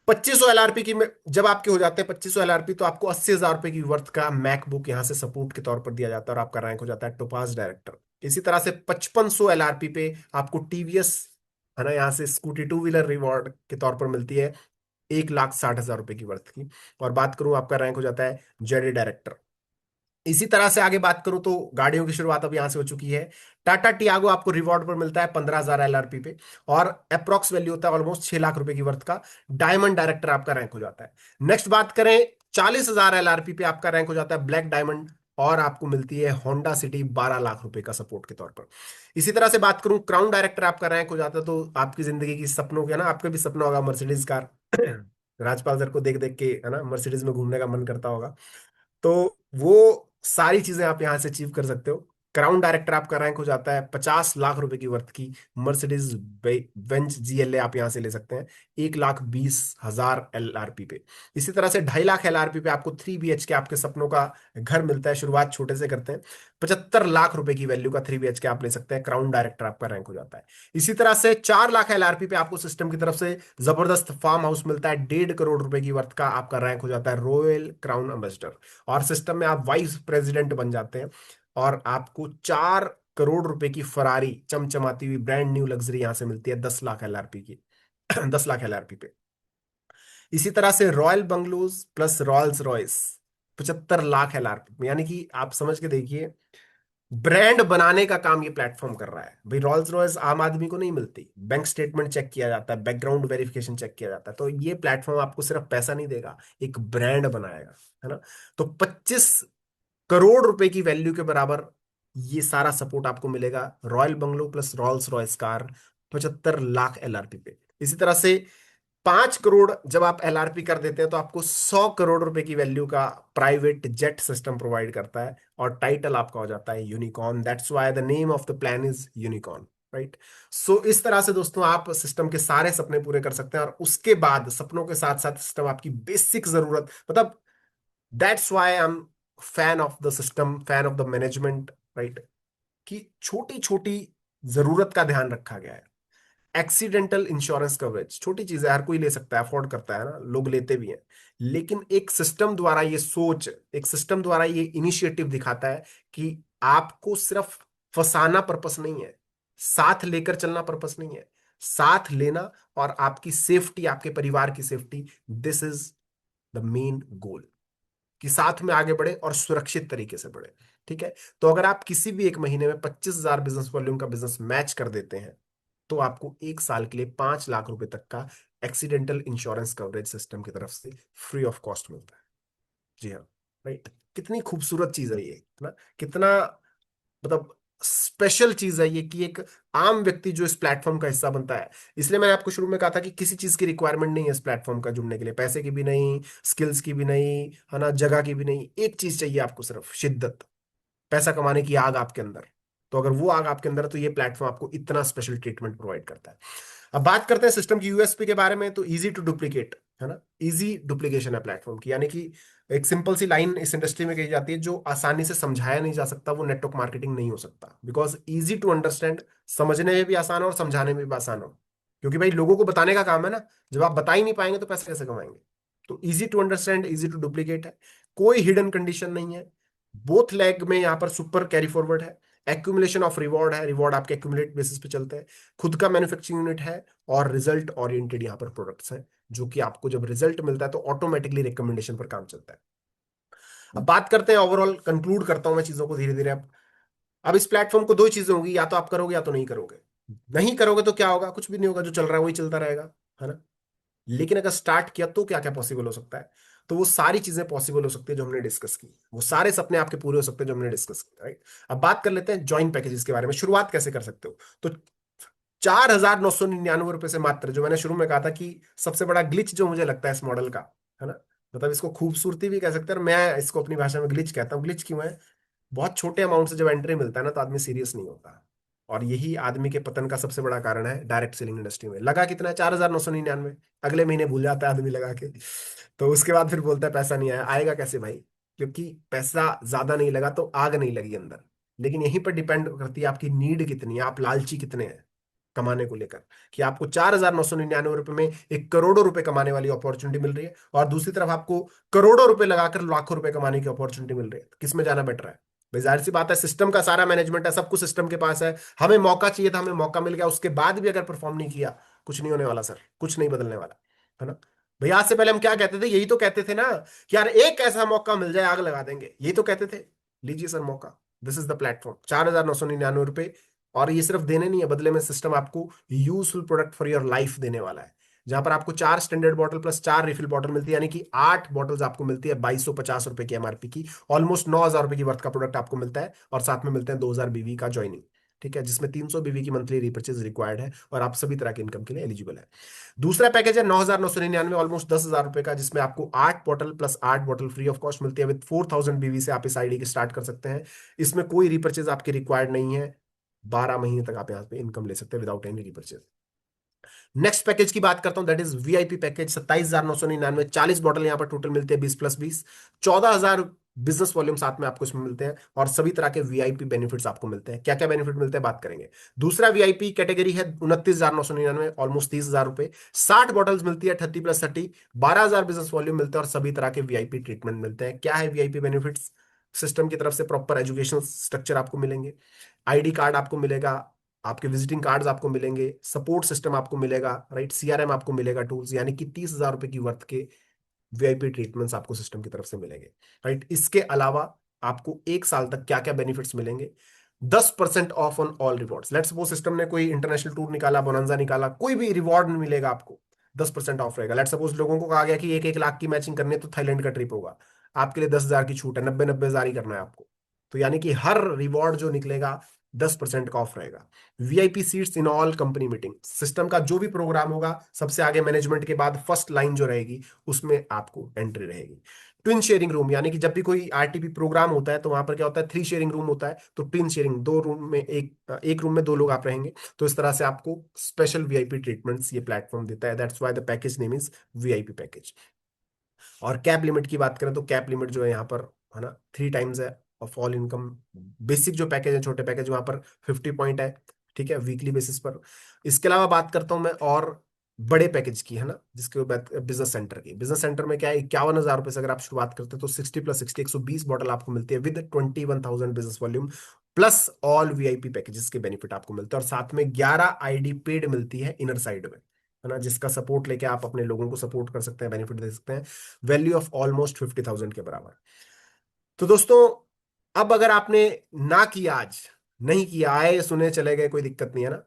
2500 एलआरपी की जब आपके हो जाते हैं 2500 एलआरपी, तो आपको 80,000 रुपए की वर्थ का मैकबुक यहां से सपोर्ट के तौर पर दिया जाता है और आपका रैंक हो जाता है टोपाज डायरेक्टर। इसी तरह से 5500 एलआरपी पे आपको टीवीएस, है ना, यहाँ से स्कूटी टू व्हीलर रिवॉर्ड के तौर पर मिलती है 1,60,000 रुपए की वर्थ की। और बात करूं आपका रैंक हो जाता है जेडी डायरेक्टर। इसी तरह से आगे बात करूं तो गाड़ियों की शुरुआत अब यहां से हो चुकी है। टाटा टियागो आपको रिवॉर्ड पर मिलता है 15,000 एलआरपी पे, और अप्रोक्स वैल्यू होता है ऑलमोस्ट 6 लाख रुपए की वर्थ का। डायमंड डायरेक्टर आपका रैंक हो जाता है। नेक्स्ट बात करें, 40,000 एलआरपी पे आपका रैंक हो जाता है ब्लैक डायमंड, और आपको मिलती है होंडा सिटी 12 लाख रुपए का सपोर्ट के तौर पर। इसी तरह से बात करूं, क्राउन डायरेक्टर आपका रैंक हो जाता है, तो आपकी जिंदगी की सपनों के ना, आपका भी सपना होगा मर्सिडीज कार। राजपाल सर को देख देख के, है ना, मर्सिडीज में घूमने का मन करता होगा। तो वो सारी चीजें आप यहां से अचीव कर सकते हो। क्राउन डायरेक्टर आपका रैंक हो जाता है 50 लाख रुपए की वर्थ की मर्सिडीज बेंज जीएलए आप यहां से ले सकते हैं 1,20,000 एलआरपी पे। इसी तरह से 2.5 लाख एलआरपी पे आपको 3 BHK आपके सपनों का घर मिलता है। शुरुआत छोटे से करते हैं, 75 लाख रुपए की वैल्यू का 3 BHK आप ले सकते हैं, क्राउन डायरेक्टर आपका रैंक हो जाता है। इसी तरह से 4 लाख एलआरपी पे आपको सिस्टम की तरफ से जबरदस्त फार्म हाउस मिलता है, 1.5 करोड़ रुपए की वर्थ का आपका रैंक हो जाता है, रॉयल क्राउन एम्बेसडर। और सिस्टम में आप वाइस प्रेसिडेंट बन जाते हैं और आपको 4 करोड़ रुपए की फरारी चमचमाती हुई ब्रांड न्यू लग्जरी यहां से मिलती है 10 लाख एलआरपी की 10 लाख एलआरपी पे। इसी तरह से royal bungalows plus Royals Royce 75 lakh LRP में, यानी कि आप समझ के देखिए ब्रांड बनाने का काम ये प्लेटफॉर्म कर रहा है भाई। रॉल्स रॉयस आम आदमी को नहीं मिलती, बैंक स्टेटमेंट चेक किया जाता है, बैकग्राउंड वेरिफिकेशन चेक किया जाता है। तो ये प्लेटफॉर्म आपको सिर्फ पैसा नहीं देगा, एक ब्रांड बनाएगा, है ना। तो 25 करोड़ रुपए की वैल्यू के बराबर ये सारा सपोर्ट आपको मिलेगा, royal bungalow plus Rolls Royce car 75 lakh LRP पे। इसी तरह से 5 करोड़ जब आप एलआरपी कर देते हैं तो आपको 100 करोड़ रुपए की वैल्यू का प्राइवेट जेट सिस्टम प्रोवाइड करता है और टाइटल आपका हो जाता है unicorn. That's why the name of the plan is unicorn, right. So इस तरह से दोस्तों आप सिस्टम के सारे सपने पूरे कर सकते हैं और उसके बाद सपनों के साथ साथ सिस्टम आपकी बेसिक जरूरत, मतलब that's why I am fan of the system, fan of the management, right, कि छोटी छोटी जरूरत का ध्यान रखा गया है। एक्सीडेंटल इंश्योरेंस कवरेज छोटी चीज है, हर कोई ले सकता है, अफोर्ड करता है ना, लोग लेते भी हैं। लेकिन एक सिस्टम द्वारा ये सोच, एक सिस्टम द्वारा ये इनिशिएटिव दिखाता है कि आपको सिर्फ फंसाना पर्पस नहीं है, साथ लेकर चलना पर्पस नहीं है, साथ लेना और आपकी सेफ्टी, आपके परिवार की safety, this is the main goal, कि साथ में आगे बढ़े और सुरक्षित तरीके से बढ़े। ठीक है, तो अगर आप किसी भी एक महीने में 25,000 बिजनेस वॉल्यूम का बिजनेस मैच कर देते हैं तो आपको 1 साल के लिए 5 लाख रुपए तक का एक्सीडेंटल इंश्योरेंस कवरेज सिस्टम की तरफ से फ्री ऑफ कॉस्ट मिलता है। जी हाँ, राइट। कितनी खूबसूरत चीज है ये ना, कितना मतलब स्पेशल चीज है ये कि एक आम व्यक्ति जो इस प्लेटफॉर्म का हिस्सा बनता है। इसलिए मैंने आपको शुरू में कहा था कि किसी चीज की रिक्वायरमेंट नहीं है इस प्लेटफॉर्म का जुड़ने के लिए, पैसे की भी नहीं, स्किल्स की भी नहीं, है ना, जगह की भी नहीं। एक चीज चाहिए आपको, सिर्फ शिद्दत, पैसा कमाने की आग आपके अंदर। तो अगर वो आग आपके अंदर है तो ये प्लेटफॉर्म आपको इतना स्पेशल ट्रीटमेंट प्रोवाइड करता है। अब बात करते हैं सिस्टम की यूएसपी के बारे में। तो इजी टू डुप्लीकेट, है ना, इजी डुप्लीकेशन है प्लेटफॉर्म की, यानी कि एक सिंपल सी लाइन इस इंडस्ट्री में कही जाती है, जो आसानी से समझाया नहीं जा सकता वो नेटवर्क मार्केटिंग नहीं हो सकता। बिकॉज इजी टू अंडरस्टैंड, समझने में भी आसान हो और समझाने में भी आसान हो, क्योंकि भाई लोगों को बताने का काम है ना। जब आप बता ही नहीं पाएंगे तो पैसे कैसे कमाएंगे। तो easy to understand, easy to duplicate है, कोई हिडन कंडीशन नहीं है, बोथ लेग में यहाँ पर सुपर कैरी फॉरवर्ड है, एक्यूमुलेशन ऑफ रिवॉर्ड है, रिवॉर्ड आपके एक्यूमुलेट बेसिस पे चलते हैं, खुद का मैन्युफैक्चरिंग यूनिट है और रिजल्ट ओरिएंटेड यहाँ पर प्रोडक्ट्स हैं, जो कि आपको जब रिजल्ट मिलता है तो ऑटोमेटिकली रिकमेंडेशन पर काम चलता है। अब बात करते हैं ओवरऑल, कंक्लूड करता हूं मैं चीजों को धीरे धीरे। अब इस प्लेटफॉर्म को दो चीजें होंगी, या तो आप करोगे या तो नहीं करोगे। नहीं करोगे तो क्या होगा, कुछ भी नहीं होगा, जो चल रहा है वही चलता रहेगा, है ना। लेकिन अगर स्टार्ट किया तो क्या क्या पॉसिबल हो सकता है, तो वो सारी चीजें पॉसिबल हो सकती है जो हमने डिस्कस की, वो सारे सपने आपके पूरे हो सकते हैं जो हमने डिस्कस किए, राइट। अब बात कर लेते हैं ज्वाइन पैकेजेस के बारे में, शुरुआत कैसे कर सकते हो। तो 4,999 रुपए से मात्र, जो मैंने शुरू में कहा था कि सबसे बड़ा ग्लिच जो मुझे लगता है इस मॉडल का, है ना, मतलब इसको खूबसूरती भी कह सकते हैं और मैं इसको अपनी भाषा में ग्लिच कहता हूँ। ग्लिच क्यों है, बहुत छोटे अमाउंट से जब एंट्री मिलता है ना तो आदमी सीरियस नहीं होता, और यही आदमी के पतन का सबसे बड़ा कारण है डायरेक्ट सेलिंग इंडस्ट्री में। लगा कितना है, 4,999, अगले महीने भूल जाता है आदमी लगा के, तो उसके बाद फिर बोलता है पैसा नहीं आया। आएगा कैसे भाई, क्योंकि पैसा ज्यादा नहीं लगा तो आग नहीं लगी अंदर। लेकिन यहीं पर डिपेंड करती है आपकी नीड कितनी है, आप लालची कितने हैं कमाने को लेकर, कि आपको 4,999 रुपए में 1 करोड़ों रुपए कमाने वाली अपॉर्चुनिटी मिल रही है, और दूसरी तरफ आपको करोड़ों रुपए लगाकर लाखों रुपए कमाने की अपॉर्चुनिटी मिल रही है। किस में जाना बेटर है भाई, जाहिर सी बात है, सिस्टम का सारा मैनेजमेंट है, सब कुछ सिस्टम के पास है। हमें मौका चाहिए था, हमें मौका मिल गया, उसके बाद भी अगर परफॉर्म नहीं किया, कुछ नहीं होने वाला सर, कुछ नहीं बदलने वाला, है ना। भैया आज से पहले हम क्या कहते थे, यही तो कहते थे ना कि यार एक ऐसा मौका मिल जाए आग लगा देंगे, यही तो कहते थे। लीजिए सर मौका, दिस इज द प्लेटफॉर्म, 4,999 रुपए। और ये सिर्फ देने नहीं है, बदले में सिस्टम आपको useful product for your life देने वाला है, जहां पर आपको 4 standard bottle plus 4 refill bottle मिलती है, यानी कि 8 बॉटल्स आपको मिलती है 2,250 रुपए की एमआरपी की। ऑलमोस्ट 9,000 रुपए की वर्थ का प्रोडक्ट आपको मिलता है, और साथ में मिलते हैं 2,000 बीवी का ज्वाइनिंग। ठीक है, जिसमें 300 बीवी की मंथली रीपर्चेज रिक्वायर्ड है और आप सभी तरह के इनकम के लिए एलिजिबल है। दूसरा पैकेज है 9,999, ऑलमोस्ट 10,000 रुपए का, जिसमें आपको 8 bottle plus 8 bottle free of cost मिलती है। विद 4,000 बीवी से आप इस आईडी की स्टार्ट कर सकते हैं। इसमें कोई रीपर्चेज आपकी रिक्वायर्ड नहीं है, 12 महीने तक आप यहाँ पे इनकम ले सकते हैं without any repurchase. Next package की बात करता हूं, that is VIP package. 27,999, 40 bottle यहाँ पर टोटल मिलते हैं, 20+20, 14,000 बिजनेस वॉल्यूम साथ में आपको इसमें मिलते हैं और सभी तरह के वीआईपी बेनिफिट्स आपको मिलते हैं। क्या क्या बेनिफिट मिलते हैं बात करेंगे। दूसरा वीआईपी कैटेगरी है 29,999, ऑलमोस्ट 30,000 रुपए, 60 बॉटल्स मिलती है 30+30, 12,000 बिजनेस वॉल्यूम मिलते हैं और सभी तरह के वीआईपी ट्रीटमेंट मिलते हैं। क्या है वीआईपी बेनिफिट्स। सिस्टम की तरफ से प्रॉपर एजुकेशन स्ट्रक्चर आपको मिलेंगे, आईडी कार्ड आपको मिलेगा, आपके विजिटिंग कार्ड्स आपको मिलेंगे, सपोर्ट सिस्टम आपको मिलेगा, राइट, सीआरएम आपको मिलेगा, टूल्स, यानी कि 30,000 रुपए की वर्थ के वीआईपी ट्रीटमेंट्स आपको सिस्टम की तरफ से मिलेंगे, राइट। इसके अलावा आपको 1 साल तक क्या क्या बेनिफिट्स मिलेंगे। 10% of on all rewards. Let's suppose system ने कोई इंटरनेशनल टूर निकाला, बोनंजा निकाला, कोई भी रिवॉर्ड मिलेगा आपको, 10% ऑफ रहेगा। लेट्स सपोज लोगों को कहा गया कि 1-1 लाख की मैचिंग करनी है तो थाईलैंड का ट्रिप होगा, आपके लिए 10,000 की छूट है, 90-90,000 ही करना है आपको। तो यानी कि हर रिवॉर्ड जो निकलेगा 10% का ऑफ रहेगा। VIP seats in all company meeting. System का जो भी प्रोग्राम होगा सबसे आगे मैनेजमेंट के बाद फर्स्ट लाइन जो रहेगी उसमें आपको एंट्री रहेगी। ट्विन शेयरिंग रूम, यानी कि जब भी कोई आरटीपी प्रोग्राम होता है तो वहां पर क्या होता है, 3 शेयरिंग रूम होता है, तो ट्विन शेयरिंग, 2 रूम में एक रूम में 2 लोग आप रहेंगे। तो इस तरह से आपको स्पेशल वीआईपी ट्रीटमेंट्स ये प्लेटफॉर्म देता है। That's why the package name is VIP package. और कैप लिमिट की बात करें तो कैप लिमिट जो है यहाँ पर, है ना, 3 टाइम्स है ऑफ ऑल इनकम। बेसिक जो पैकेज है, छोटे पैकेज, वहां पर 50 पॉइंट है, ठीक है, वीकली बेसिस पर। इसके अलावा बात करता हूं मैं और बड़े पैकेज की, है ना, जिसके बाद बिजनेस सेंटर की। बिजनेस सेंटर में क्या है, 51,000 रुपए से अगर आप शुरुआत करते हैं तो 60+60 120 बॉटल आपको मिलती है with 21,000 business volume plus all VIP packages के बेनिफिट आपको मिलते हैं। और साथ में 11 आईडी पेड मिलती है इनर साइड में, है ना, जिसका सपोर्ट लेके आप अपने लोगों को सपोर्ट कर सकते हैं, बेनिफिट दे सकते हैं, वैल्यू ऑफ ऑलमोस्ट 50,000 के बराबर। तो दोस्तों, अब अगर आपने ना किया, आज नहीं किया, आए सुने चले गए, कोई दिक्कत नहीं है ना,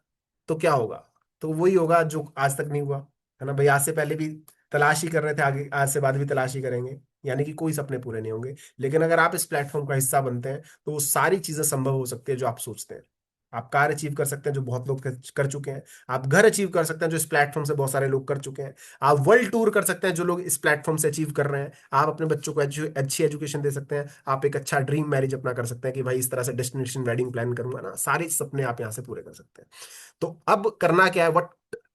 तो क्या होगा, तो वही होगा जो आज तक नहीं हुआ, है ना भाई। आज से पहले भी तलाश ही कर रहे थे, आगे आज से बाद भी तलाश ही करेंगे, यानी कि कोई सपने पूरे नहीं होंगे। लेकिन अगर आप इस प्लेटफॉर्म का हिस्सा बनते हैं तो वो सारी चीजें संभव हो सकती है जो आप सोचते हैं। आप कार अचीव कर सकते हैं जो बहुत लोग कर चुके हैं, आप घर अचीव कर सकते हैं जो इस प्लेटफॉर्म से बहुत सारे लोग कर चुके हैं, आप वर्ल्ड टूर कर सकते हैं जो लोग इस प्लेटफॉर्म से अचीव कर रहे हैं, आप अपने बच्चों को अच्छी एजुकेशन दे सकते हैं, आप एक अच्छा ड्रीम मैरिज अपना कर सकते हैं कि भाई इस तरह से डेस्टिनेशन वेडिंग प्लान करूंगा ना, सारे सपने आप यहाँ से पूरे कर सकते हैं। तो अब करना क्या है, व्हाट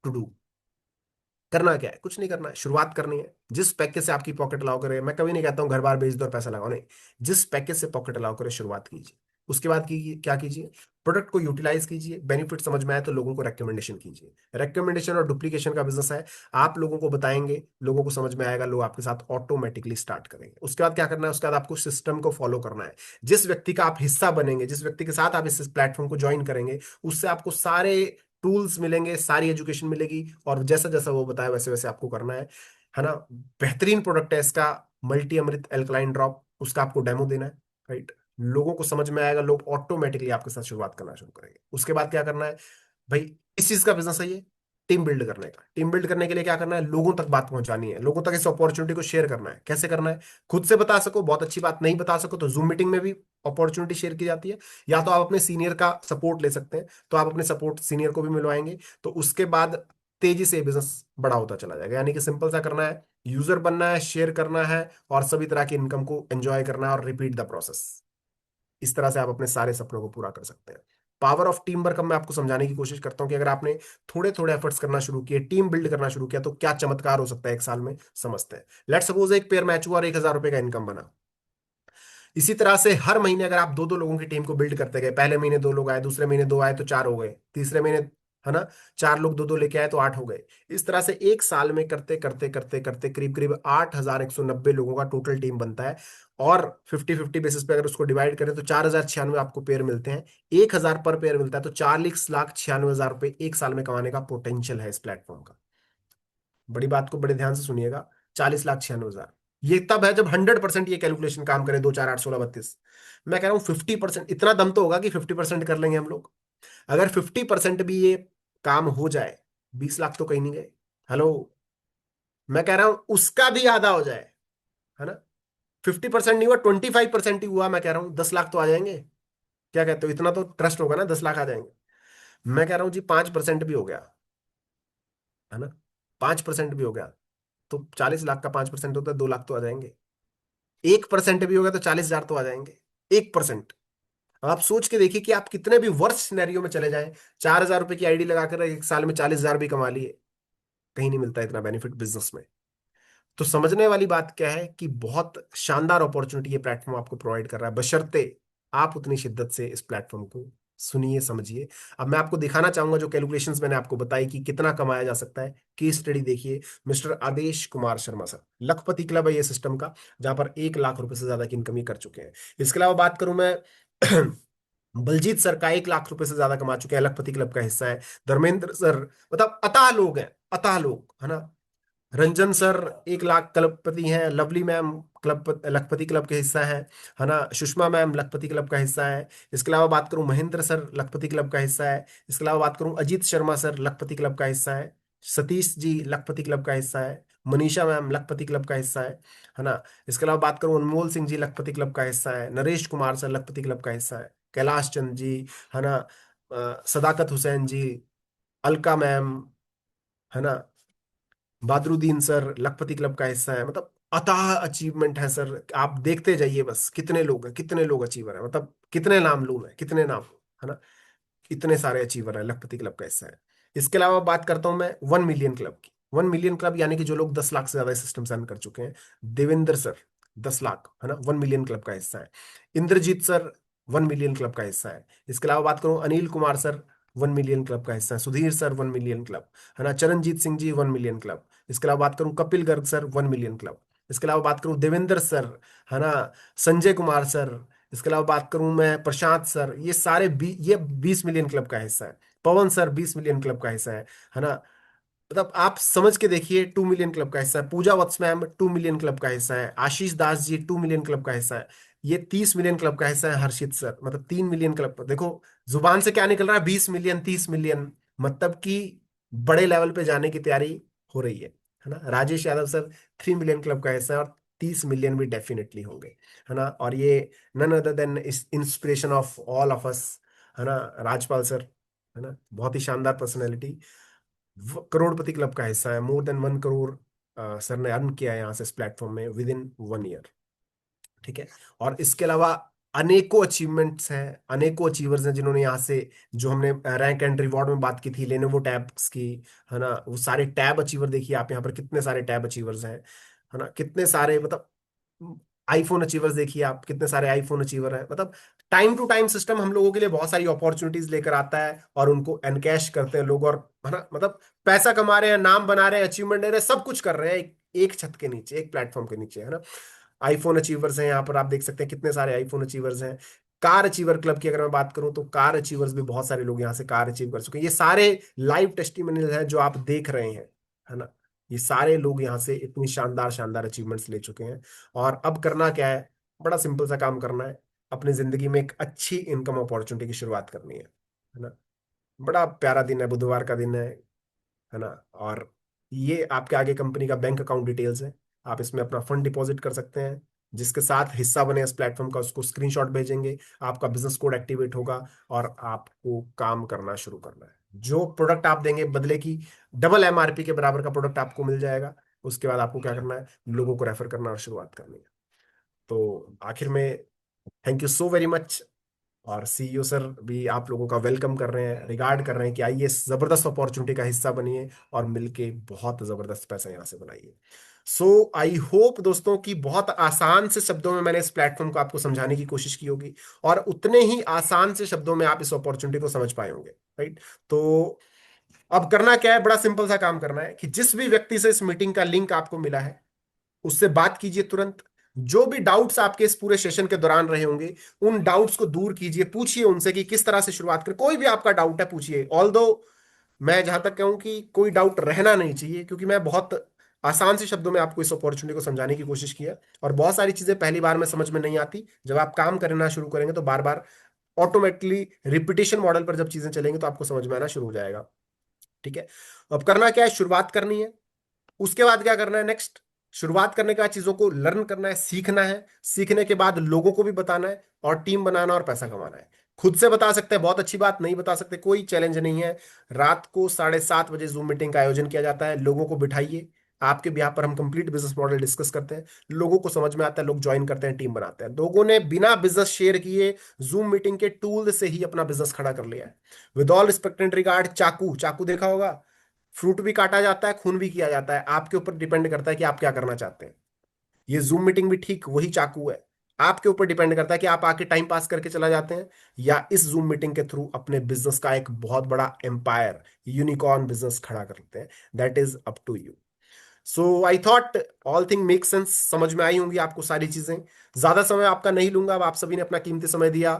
टू डू। करना क्या है, कुछ नहीं करना है, शुरुआत करनी है। जिस पैकेज से आपकी पॉकेट अलाउ करे, मैं कभी नहीं कहता हूं घर बार बेच दो और पैसा लगाओ, नहीं, जिस पैकेज से पॉकेट अलाउ करे शुरुआत कीजिए। उसके बाद की क्या कीजिए, प्रोडक्ट को यूटिलाइज कीजिए, बेनिफिट समझ में आए तो लोगों को रेकमेंडेशन कीजिए। रेकमेंडेशन और डुप्लीकेशन का बिजनेस है, आप लोगों को बताएंगे, लोगों को समझ में आएगा, लोग आपके साथ ऑटोमेटिकली स्टार्ट करेंगे। उसके बाद क्या करना है, उसके बाद आपको सिस्टम को फॉलो करना है। जिस व्यक्ति का आप हिस्सा बनेंगे, जिस व्यक्ति के साथ आप इस प्लेटफॉर्म को ज्वाइन करेंगे, उससे आपको सारे टूल्स मिलेंगे, सारी एजुकेशन मिलेगी, और जैसा जैसा वो बताया वैसे वैसे आपको करना है ना। बेहतरीन प्रोडक्ट है इसका, मल्टी अमृत एल्कलाइन ड्रॉप, उसका आपको डेमो देना है, राइट। लोगों को समझ में आएगा, लोग ऑटोमेटिकली आपके साथ शुरुआत करना शुरू करेंगे। उसके बाद क्या करना है भाई, इस चीज का बिजनेस है ये, टीम बिल्ड करने का। टीम बिल्ड करने के लिए क्या करना है, लोगों तक बात पहुंचानी है, लोगों तक इस अपॉर्चुनिटी को शेयर करना है। कैसे करना है, खुद से बता सको, बहुत अच्छी बात, नहीं बता सको तो जूम मीटिंग में भी अपॉर्चुनिटी शेयर की जाती है, या तो आप अपने सीनियर का सपोर्ट ले सकते हैं, तो आप अपने सपोर्ट सीनियर को भी मिलवाएंगे। तो उसके बाद तेजी से बिजनेस बड़ा होता चला जाएगा। यानी कि सिंपल सा करना है, यूजर बनना है, शेयर करना है, और सभी तरह की इनकम को एंजॉय करना है, और रिपीट द प्रोसेस। इस तरह से आप अपने सारे सपनों को पूरा कर सकते हैं। पावर ऑफ टीम वर्क मैं आपको समझाने की कोशिश करता हूं कि अगर आपने थोड़े थोड़े एफर्ट्स करना शुरू किए, टीम बिल्ड करना शुरू किया, तो क्या चमत्कार हो सकता है 1 साल में, समझते हैं। लेट्स सपोज एक पेयर मैच हुआ और 1,000 रुपए का इनकम बना। इसी तरह से हर महीने अगर आप 2-2 लोगों की टीम को बिल्ड करते गए, पहले महीने 2 लोग आए, दूसरे महीने 2 आए तो 4 हो गए, तीसरे महीने, है ना, 4 लोग 2-2 लेके आए तो 8 हो गए। इस तरह से 1 साल में करते करते करते करते करीब करीब 8,190 लोगों का टोटल टीम बनता है। और 50-50 बेसिस पे अगर उसको डिवाइड करें तो 4,096 आपको पेयर मिलते हैं, 1,000 पर पेयर मिलता है, तो 40,96,000 रुपए 1 साल में कमाने का पोटेंशियल है इस प्लेटफॉर्म का। बड़ी बात को बड़े ध्यान से सुनिएगा, 40,96,000। ये तब है जब 100% ये कैलकुलेशन काम करे, 2 4 8 16 32। मैं कह रहा हूं 50%, इतना दम तो होगा कि 50% कर लेंगे हम लोग। अगर 50% भी ये काम हो जाए, 20 लाख तो कहीं नहीं गए। हेलो, मैं कह रहा हूं उसका भी आधा हो जाए, है ना, 50% नहीं हुआ, 25% ही हुआ, मैं कह रहा हूं 10 लाख तो आ जाएंगे। क्या कहते हो, इतना तो ट्रस्ट होगा ना, 10 लाख आ जाएंगे। मैं कह रहा हूँ जी 5% भी हो गया, है ना, 5% भी हो गया तो 40 लाख का 5% होता है 2 लाख तो आ जाएंगे। 1% भी होगा तो 40,000 तो आ जाएंगे। 1%। आप सोच के देखिए कि आप कितने भी वर्स्ट सिनेरियो में चले जाएं, 4,000 रुपए की आईडी लगाकर एक साल में 40,000 भी कमा लिए, कहीं नहीं मिलता इतना बेनिफिट बिजनेस में। तो समझने वाली बात क्या है कि बहुत शानदार अपॉर्चुनिटी ये प्लेटफॉर्म आपको प्रोवाइड कर रहा है, बशर्ते आप उतनी शिद्दत से इस प्लेटफॉर्म को सुनिए समझिए। अब मैं आपको दिखाना चाहूंगा जो कैलकुलेशंस मैंने आपको बताई कि कितना कमाया जा सकता है। केस स्टडी देखिए, मिस्टर आदेश कुमार शर्मा सर, लखपति क्लब है ये सिस्टम का, जहां पर 1 लाख रुपए से ज्यादा की इनकम ही कर चुके हैं। इसके अलावा बात करूं मैं बलजीत सर का, 1 लाख रुपए से ज्यादा कमा चुके हैं, लखपति क्लब का हिस्सा है। धर्मेंद्र सर, मतलब अताह लोग हैं, अताह लोग, है ना। रंजन सर 1 लाख क्लबपति हैं। लवली मैम क्लब लखपति क्लब के हिस्सा है ना। सुषमा मैम लखपति क्लब का हिस्सा है। इसके अलावा बात करूं महेंद्र सर लखपति क्लब का हिस्सा है। इसके अलावा बात करूं अजीत शर्मा सर लखपति क्लब का हिस्सा है। सतीश जी लखपति क्लब का हिस्सा है। मनीषा मैम लखपति क्लब का हिस्सा है ना। इसके अलावा बात करूं अनमोल सिंह जी लखपति क्लब का हिस्सा है। नरेश कुमार सर लखपति क्लब का हिस्सा है। कैलाश चंद जी, है ना, सदाकत हुसैन जी, अलका मैम, है ना, बदरुद्दीन सर लखपति क्लब का हिस्सा है। मतलब अथाह अचीवमेंट है सर, आप देखते जाइए बस कितने लोग हैं, कितने लोग अचीवर हैं, मतलब कितने नाम लूं मैं, कितने नाम, है ना। इतने सारे अचीवर है, लखपति क्लब का हिस्सा है। इसके अलावा बात करता हूं मैं 1 मिलियन क्लब की। 1 मिलियन क्लब यानी कि जो लोग 10 लाख से ज्यादा सिस्टम से अर्न कर चुके हैं। देवेंद्र सर 10 लाख, है ना, 1 मिलियन क्लब का हिस्सा है। इंद्रजीत सर 1 मिलियन क्लब का हिस्सा है। इसके अलावा बात करूं Anil Kumar sir 1 million club का हिस्सा है। सुधीर सर 1 मिलियन क्लब, है ना। Charanjit Singh ji 1 million club. इसके अलावा बात करूं Kapil Garg sir 1 million club. इसके अलावा बात करूं देवेंद्र सर, है ना, संजय कुमार सर। इसके अलावा बात करूं मैं प्रशांत सर, ये सारे ये 20 मिलियन क्लब का हिस्सा है। पवन सर 20 मिलियन क्लब का हिस्सा है ना। मतलब आप समझ के देखिए, 2 मिलियन क्लब का हिस्सा है। पूजा वत्स मैम 2 मिलियन क्लब का हिस्सा है। आशीष दास जी 2 मिलियन क्लब का हिस्सा है। ये 30 मिलियन क्लब का हिस्सा है। हर्षित सर मतलब 3 मिलियन क्लब, देखो जुबान से क्या निकल रहा है, 20 मिलियन, 30 मिलियन, मतलब कि बड़े लेवल पे जाने की तैयारी हो रही है ना। Rajesh Yadav sir 3 million club का हिस्सा है, और 30 मिलियन भी डेफिनेटली होंगे, है ना। और ये none other than inspiration of all of us, है ना, राजपाल सर, है ना, बहुत ही शानदार पर्सनैलिटी। करोड़पति क्लब का हिस्सा है। मोर देन 1 करोड़ सर ने अर्न किया है यहाँ से इस प्लेटफॉर्म में विद इन 1 ईयर। ठीक है। और इसके अलावा अनेकों अचीवमेंट्स हैं, अनेकों अचीवर्स हैं जिन्होंने यहाँ से, जो हमने रैंक एंड रिवॉर्ड में बात की थी लेनोवो टैब्स की, है ना, वो सारे टैब अचीवर देखिए आप यहाँ पर, कितने सारे टैब अचीवर्स हैं, है ना, कितने सारे, मतलब आईफोन अचीवर्स देखिए आप, कितने सारे आईफोन अचीवर हैं। मतलब टाइम टू टाइम सिस्टम हम लोगों के लिए बहुत सारी अपॉर्चुनिटीज लेकर आता है, और उनको एनकैश करते हैं लोग, और है ना, मतलब पैसा कमा रहे हैं, नाम बना रहे हैं, अचीवमेंट ले रहे हैं, सब कुछ कर रहे हैं एक छत के नीचे, एक प्लेटफॉर्म के नीचे, है ना। आईफोन अचीवर्स हैं यहाँ पर, आप देख सकते हैं कितने सारे आईफोन अचीवर्स हैं। कार अचीवर क्लब की अगर मैं बात करूं तो कार अचीवर्स भी बहुत सारे लोग यहाँ से कार अचीव कर चुके हैं। ये सारे लाइव टेस्टिमोनियल हैं जो आप देख रहे हैं, है ना। ये सारे लोग यहाँ से इतनी शानदार शानदार अचीवमेंट्स ले चुके हैं। और अब करना क्या है, बड़ा सिंपल सा काम करना है, अपनी जिंदगी में एक अच्छी इनकम अपॉर्चुनिटी की शुरुआत करनी है ना। बड़ा प्यारा दिन है, बुधवार का दिन है ना। और ये आपके आगे कंपनी का बैंक अकाउंट डिटेल्स है, आप इसमें अपना फंड डिपॉजिट कर सकते हैं। जिसके साथ हिस्सा बने इस प्लेटफॉर्म का, उसको स्क्रीनशॉट भेजेंगे, आपका बिजनेस कोड एक्टिवेट होगा, और आपको काम करना शुरू करना है। जो प्रोडक्ट आप देंगे बदले की डबल एमआरपी के बराबर का प्रोडक्ट आपको मिल जाएगा। उसके बाद आपको क्या करना है, लोगों को रेफर करना और शुरुआत करनी है। तो आखिर में thank you so very much. और सीईओ सर भी आप लोगों का वेलकम कर रहे हैं, रिगार्ड कर रहे हैं कि आइए इस जबरदस्त अपॉर्चुनिटी का हिस्सा बनिए, और मिलके बहुत जबरदस्त पैसा यहाँ से बनाइए। सो आई होप दोस्तों कि बहुत आसान से शब्दों में मैंने इस प्लेटफॉर्म को आपको समझाने की कोशिश की होगी, और उतने ही आसान से शब्दों में आप इस अपॉर्चुनिटी को समझ पाए होंगे, राइट। तो अब करना क्या है, बड़ा सिंपल सा काम करना है कि जिस भी व्यक्ति से इस मीटिंग का लिंक आपको मिला है, उससे बात कीजिए तुरंत। जो भी डाउट्स आपके इस पूरे सेशन के दौरान रहे होंगे, उन डाउट्स को दूर कीजिए, पूछिए उनसे कि किस तरह से शुरुआत करें। कोई भी आपका डाउट है पूछिए, ऑल्दो मैं जहां तक कहूं कि कोई डाउट रहना नहीं चाहिए, क्योंकि मैं बहुत आसान से शब्दों में आपको इस अपॉर्चुनिटी को समझाने की कोशिश की है। और बहुत सारी चीजें पहली बार में समझ में नहीं आती, जब आप काम करना शुरू करेंगे तो बार बार ऑटोमेटिकली रिपीटेशन मॉडल पर जब चीजें चलेंगी तो आपको समझ में आना शुरू हो जाएगा। ठीक है। अब करना क्या है, शुरुआत करनी है। उसके बाद क्या करना है, नेक्स्ट शुरुआत करने के बाद चीजों को लर्न करना है, सीखना है। सीखने के बाद लोगों को भी बताना है, और टीम बनाना और पैसा कमाना है। खुद से बता सकते हैं, बहुत अच्छी बात, नहीं बता सकते कोई चैलेंज नहीं है। रात को 7:30 बजे जूम मीटिंग का आयोजन किया जाता है, लोगों को बिठाइए, आपके बिहार पर हम कंप्लीट बिजनेस मॉडल डिस्कस करते हैं, लोगों को समझ में आता है, लोग ज्वाइन करते हैं, टीम बनाते हैं। लोगों ने बिना बिजनेस शेयर किए जूम मीटिंग के टूल से ही अपना बिजनेस खड़ा कर लिया है। With all respect and regard, चाकू चाकू देखा होगा, फ्रूट भी काटा जाता है, खून भी किया जाता है, आपके ऊपर डिपेंड करता है कि आप क्या करना चाहते हैं। ये जूम मीटिंग भी ठीक वही चाकू है, आपके ऊपर डिपेंड करता है कि आप आके टाइम पास करके चला जाते हैं, या इस जूम मीटिंग के थ्रू अपने बिजनेस का एक बहुत बड़ा एम्पायर, यूनिकॉर्न बिजनेस खड़ा करते हैं। That is up to you. So I thought all thing make sense, समझ में आई होंगी आपको सारी चीजें। ज्यादा समय आपका नहीं लूंगा, अब आप सभी ने अपना कीमती समय दिया।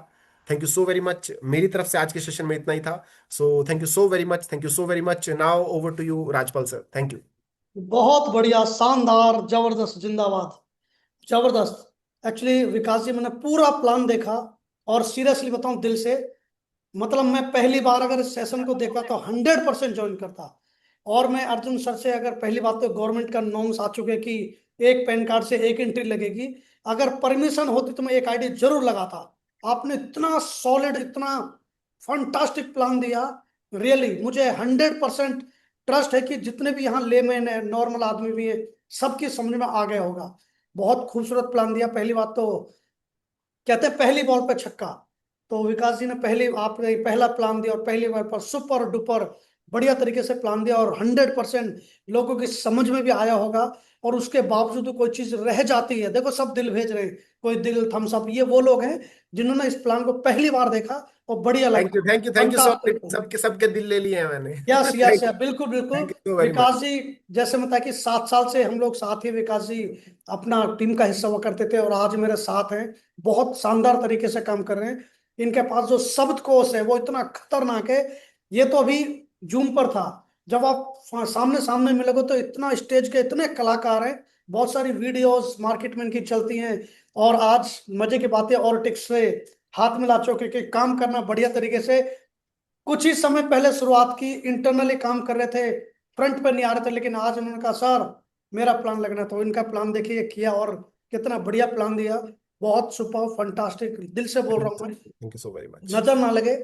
Thank you so very much. मेरी तरफ से आज के सेशन में इतना ही था। So thank you so very much, thank you so very much. Now over to you Rajpal sir, thank you. बहुत बढ़िया, शानदार, जबरदस्त, जिंदाबाद, जबरदस्त। एक्चुअली विकास जी, मैंने पूरा प्लान देखा और सीरियसली बताऊं दिल से, मतलब मैं पहली बार अगर इस सेशन को देखा तो 100% ज्वाइन करता। और मैं अर्जुन सर से, अगर पहली बात तो गवर्नमेंट का नॉर्म्स आ चुके कि एक पैन कार्ड से एक एंट्री लगेगी, अगर परमिशन होती तो मैं एक आईडी जरूर लगाता। आपने इतना सॉलिड, इतना फंटास्टिक प्लान दिया, रियली मुझे 100% ट्रस्ट है कि जितने भी यहाँ लेमैन है, नॉर्मल आदमी भी है, सबकी समझ में आ गया होगा। बहुत खूबसूरत प्लान दिया। पहली बात तो कहते हैं पहली बॉल पे छक्का, तो विकास जी ने पहली, आपने पहला प्लान दिया और पहली बार पर सुपर डुपर बढ़िया तरीके से प्लान दिया, और 100% लोगों की समझ में भी आया होगा। और उसके बावजूद कोई चीज रह जाती है, देखो सब दिल भेज रहे हैं, कोई दिल थम्स अप, ये वो लोग हैं जिन्होंने इस प्लान को पहली बार देखा और बढ़िया थैंक लगा। You, thank you, thank you so much. Fantastic. सबके सबके दिल ले लिए हैं मैंने। Yes yes thank yes, you, बिल्कुल बिल्कुल। Thank you so very Vikas much. जी, जैसे मैं था कि 7 साल से हम लोग साथ ही, विकास जी अपना टीम का हिस्सा हुआ करते थे और आज मेरे साथ हैं, बहुत शानदार तरीके से काम कर रहे हैं। इनके पास जो शब्दकोश है वो इतना खतरनाक है। ये तो अभी जूम पर था, जब आप सामने सामने मिलोगे तो इतना, स्टेज के इतने कलाकार हैं, बहुत सारी वीडियोस मार्केट में इनकी चलती हैं। और आज मजे की बातें और टिक्स से हाथ मिला चुके कि काम करना बढ़िया तरीके से। कुछ ही समय पहले शुरुआत की, इंटरनली काम कर रहे थे, फ्रंट पे नहीं आ रहे थे, लेकिन आज उन्होंने कहा सर मेरा प्लान लगना, तो इनका प्लान देखिए किया और कितना बढ़िया प्लान दिया। बहुत सुपर फंटास्टिक, दिल से बोल रहा हूँ मैं, thank you so very much. नजर ना लगे,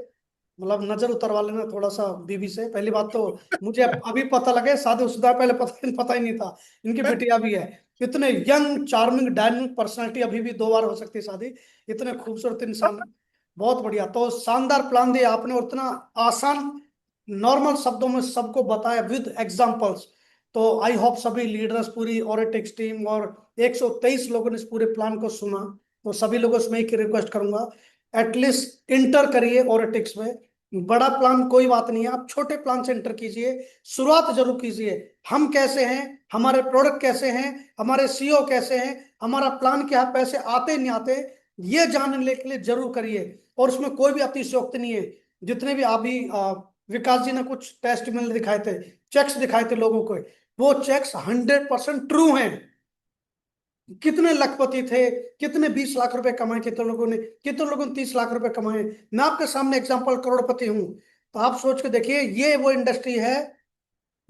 मतलब नजर उतरवा लेना थोड़ा सा बीबी से। पहली बात तो मुझे अभी पता लगे, शादीशुदा पहले पता ही नहीं था इनकी बिटिया भी है। इतने यंग चार्मिंग डायनामिक पर्सनालिटी, अभी भी 2 बार हो सकती है शादी, इतने खूबसूरत इंसान। बहुत बढ़िया, तो शानदार प्लान दिया आपने, और इतना आसान नॉर्मल शब्दों में सबको बताया विद एग्जांपल्स। तो आई होप सभी लीडर्स, पूरी ऑरेटिक्स टीम और 123 लोगों ने इस पूरे प्लान को सुना। तो सभी लोगों से मैं एक रिक्वेस्ट करूंगा, एटलीस्ट इंटर करिए ऑरेटिक्स में। बड़ा प्लान कोई बात नहीं है, आप छोटे प्लान से इंटर कीजिए, शुरुआत जरूर कीजिए। हम कैसे हैं, हमारे प्रोडक्ट कैसे हैं, हमारे सीईओ कैसे हैं, हमारा प्लान क्या है, पैसे आते नहीं आते, ये जानने के लिए जरूर करिए। और उसमें कोई भी अतिशयोक्ति नहीं है। जितने भी अभी विकास जी ने कुछ टेस्टिमोनियल दिखाए थे, चेक्स दिखाए थे लोगों को, वो चेक्स 100% ट्रू हैं। कितने लखपति थे, कितने 20 लाख रुपए कमाए, कितने लोगों ने 30 लाख रुपए कमाए। मैं आपके सामने एग्जांपल करोड़पति हूं, तो आप सोच के देखिए, ये वो इंडस्ट्री है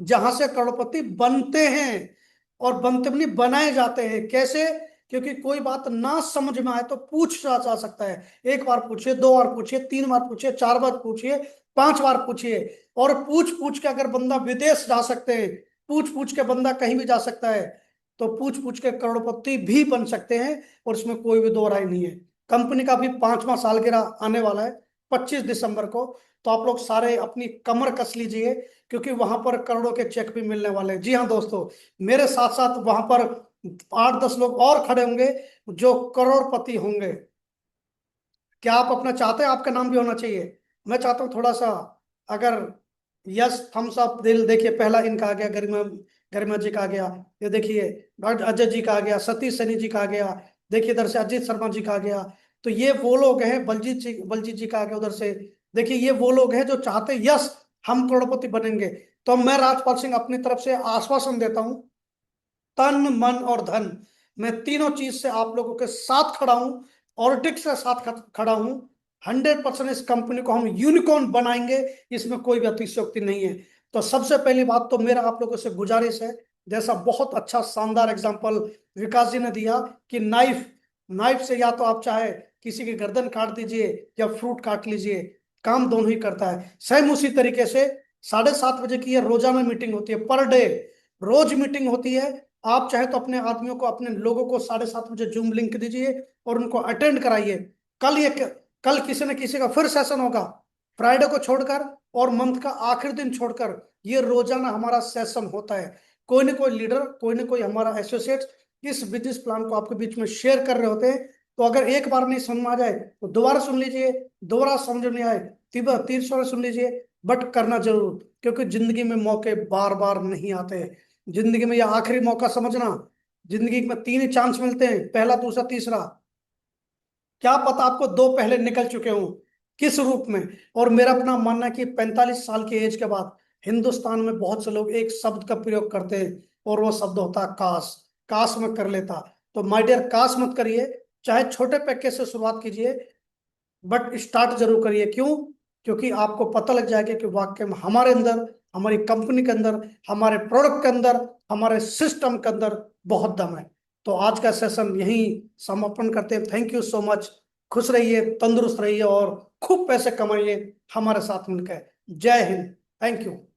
जहां से करोड़पति बनते हैं, और बनते भी नहीं, बनाए जाते हैं। कैसे? क्योंकि कोई बात ना समझ में आए तो पूछा जा सकता है। एक बार पूछिए, 2 बार पूछिए, 3 बार पूछिए, 4 बार पूछिए, 5 बार पूछिए। और पूछ पूछ के अगर बंदा विदेश जा सकते हैं, पूछ पूछ के बंदा कहीं भी जा सकता है, तो पूछ पूछ के करोड़पति भी बन सकते हैं। और इसमें कोई भी दो राय नहीं है। कंपनी का भी 5वां सालगिरह आने वाला है 25 दिसंबर को, तो आप लोग सारे अपनी कमर कस लीजिए, क्योंकि वहां पर करोड़ों के चेक भी मिलने वाले हैं। जी हाँ दोस्तों, मेरे साथ साथ वहां पर 8-10 लोग और खड़े होंगे जो करोड़पति होंगे। क्या आप अपना चाहते हैं आपका नाम भी होना चाहिए? मैं चाहता हूँ थोड़ा सा, अगर यस थम्स अप दिल, देखिए पहला इनका आ गया, गरिमा, गरिमा जी का आ गया, ये देखिए डॉक्टर अजय जी का आ गया, सतीश सैनी जी का आ गया, देखिए इधर से अजीत शर्मा जी का आ गया। तो ये वो लोग हैं, बलजीत जी का आ गया उधर से। देखिए ये वो लोग हैं जो चाहते हैं यस हम करोड़पति बनेंगे। तो मैं राजपाल सिंह अपनी तरफ से आश्वासन देता हूँ, तन मन और धन, मैं तीनों चीज से आप लोगों के साथ खड़ा हूं, ऑर्टिक्स के साथ खड़ा हूं। 100% इस कंपनी को हम यूनिकॉर्न बनाएंगे, इसमें कोई भी अतिशयोक्ति नहीं है। तो सबसे पहली बात तो मेरा आप लोगों से गुजारिश है, जैसा बहुत अच्छा शानदार एग्जांपल विकास जी ने दिया कि नाइफ नाइफ से या तो आप चाहे किसी की गर्दन काट दीजिए या फ्रूट काट लीजिए, काम दोनों ही करता है। सेम उसी तरीके से 7:30 बजे की ये रोजाना मीटिंग होती है, पर डे रोज मीटिंग होती है। आप चाहे तो अपने आदमियों को, अपने लोगों को 7:30 बजे जूम लिंक दीजिए और उनको अटेंड कराइए। कल किसी न किसी का फिर सेशन होगा, फ्राइडे को छोड़कर और मंथ का आखिरी दिन छोड़कर ये रोजाना हमारा सेशन होता है। कोई ना कोई लीडर, कोई ना कोई हमारा एसोसिएट इस बिजनेस प्लान को आपके बीच में शेयर कर रहे होते हैं। तो अगर एक बार नहीं समझ में आ जाए तो दोबारा सुन लीजिए, दोबारा समझ में नहीं आए तीसरा सुन लीजिए, बट करना जरूर, क्योंकि जिंदगी में मौके बार बार नहीं आते। जिंदगी में यह आखिरी मौका समझना। जिंदगी में 3 ही चांस मिलते हैं, पहला, दूसरा, तीसरा। क्या पता आपको 2 पहले निकल चुके हों, किस रूप में। और मेरा अपना मानना है कि 45 साल की एज के बाद हिंदुस्तान में बहुत से लोग एक शब्द का प्रयोग करते हैं और वो शब्द होता है काश। काश मैं कर लेता। तो माय डियर, काश मत करिए, चाहे छोटे पैकेज से शुरुआत कीजिए, बट स्टार्ट जरूर करिए। क्यों? क्योंकि आपको पता लग जाएगा कि वाकई में हमारे अंदर, हमारी कंपनी के अंदर, हमारे प्रोडक्ट के अंदर, हमारे सिस्टम के अंदर बहुत दम है। तो आज का सेशन यहीं समापन करते हैं। Thank you so much. खुश रहिए, तंदुरुस्त रहिए और खूब पैसे कमाइए हमारे साथ मिलकर। जय हिंद। Thank you.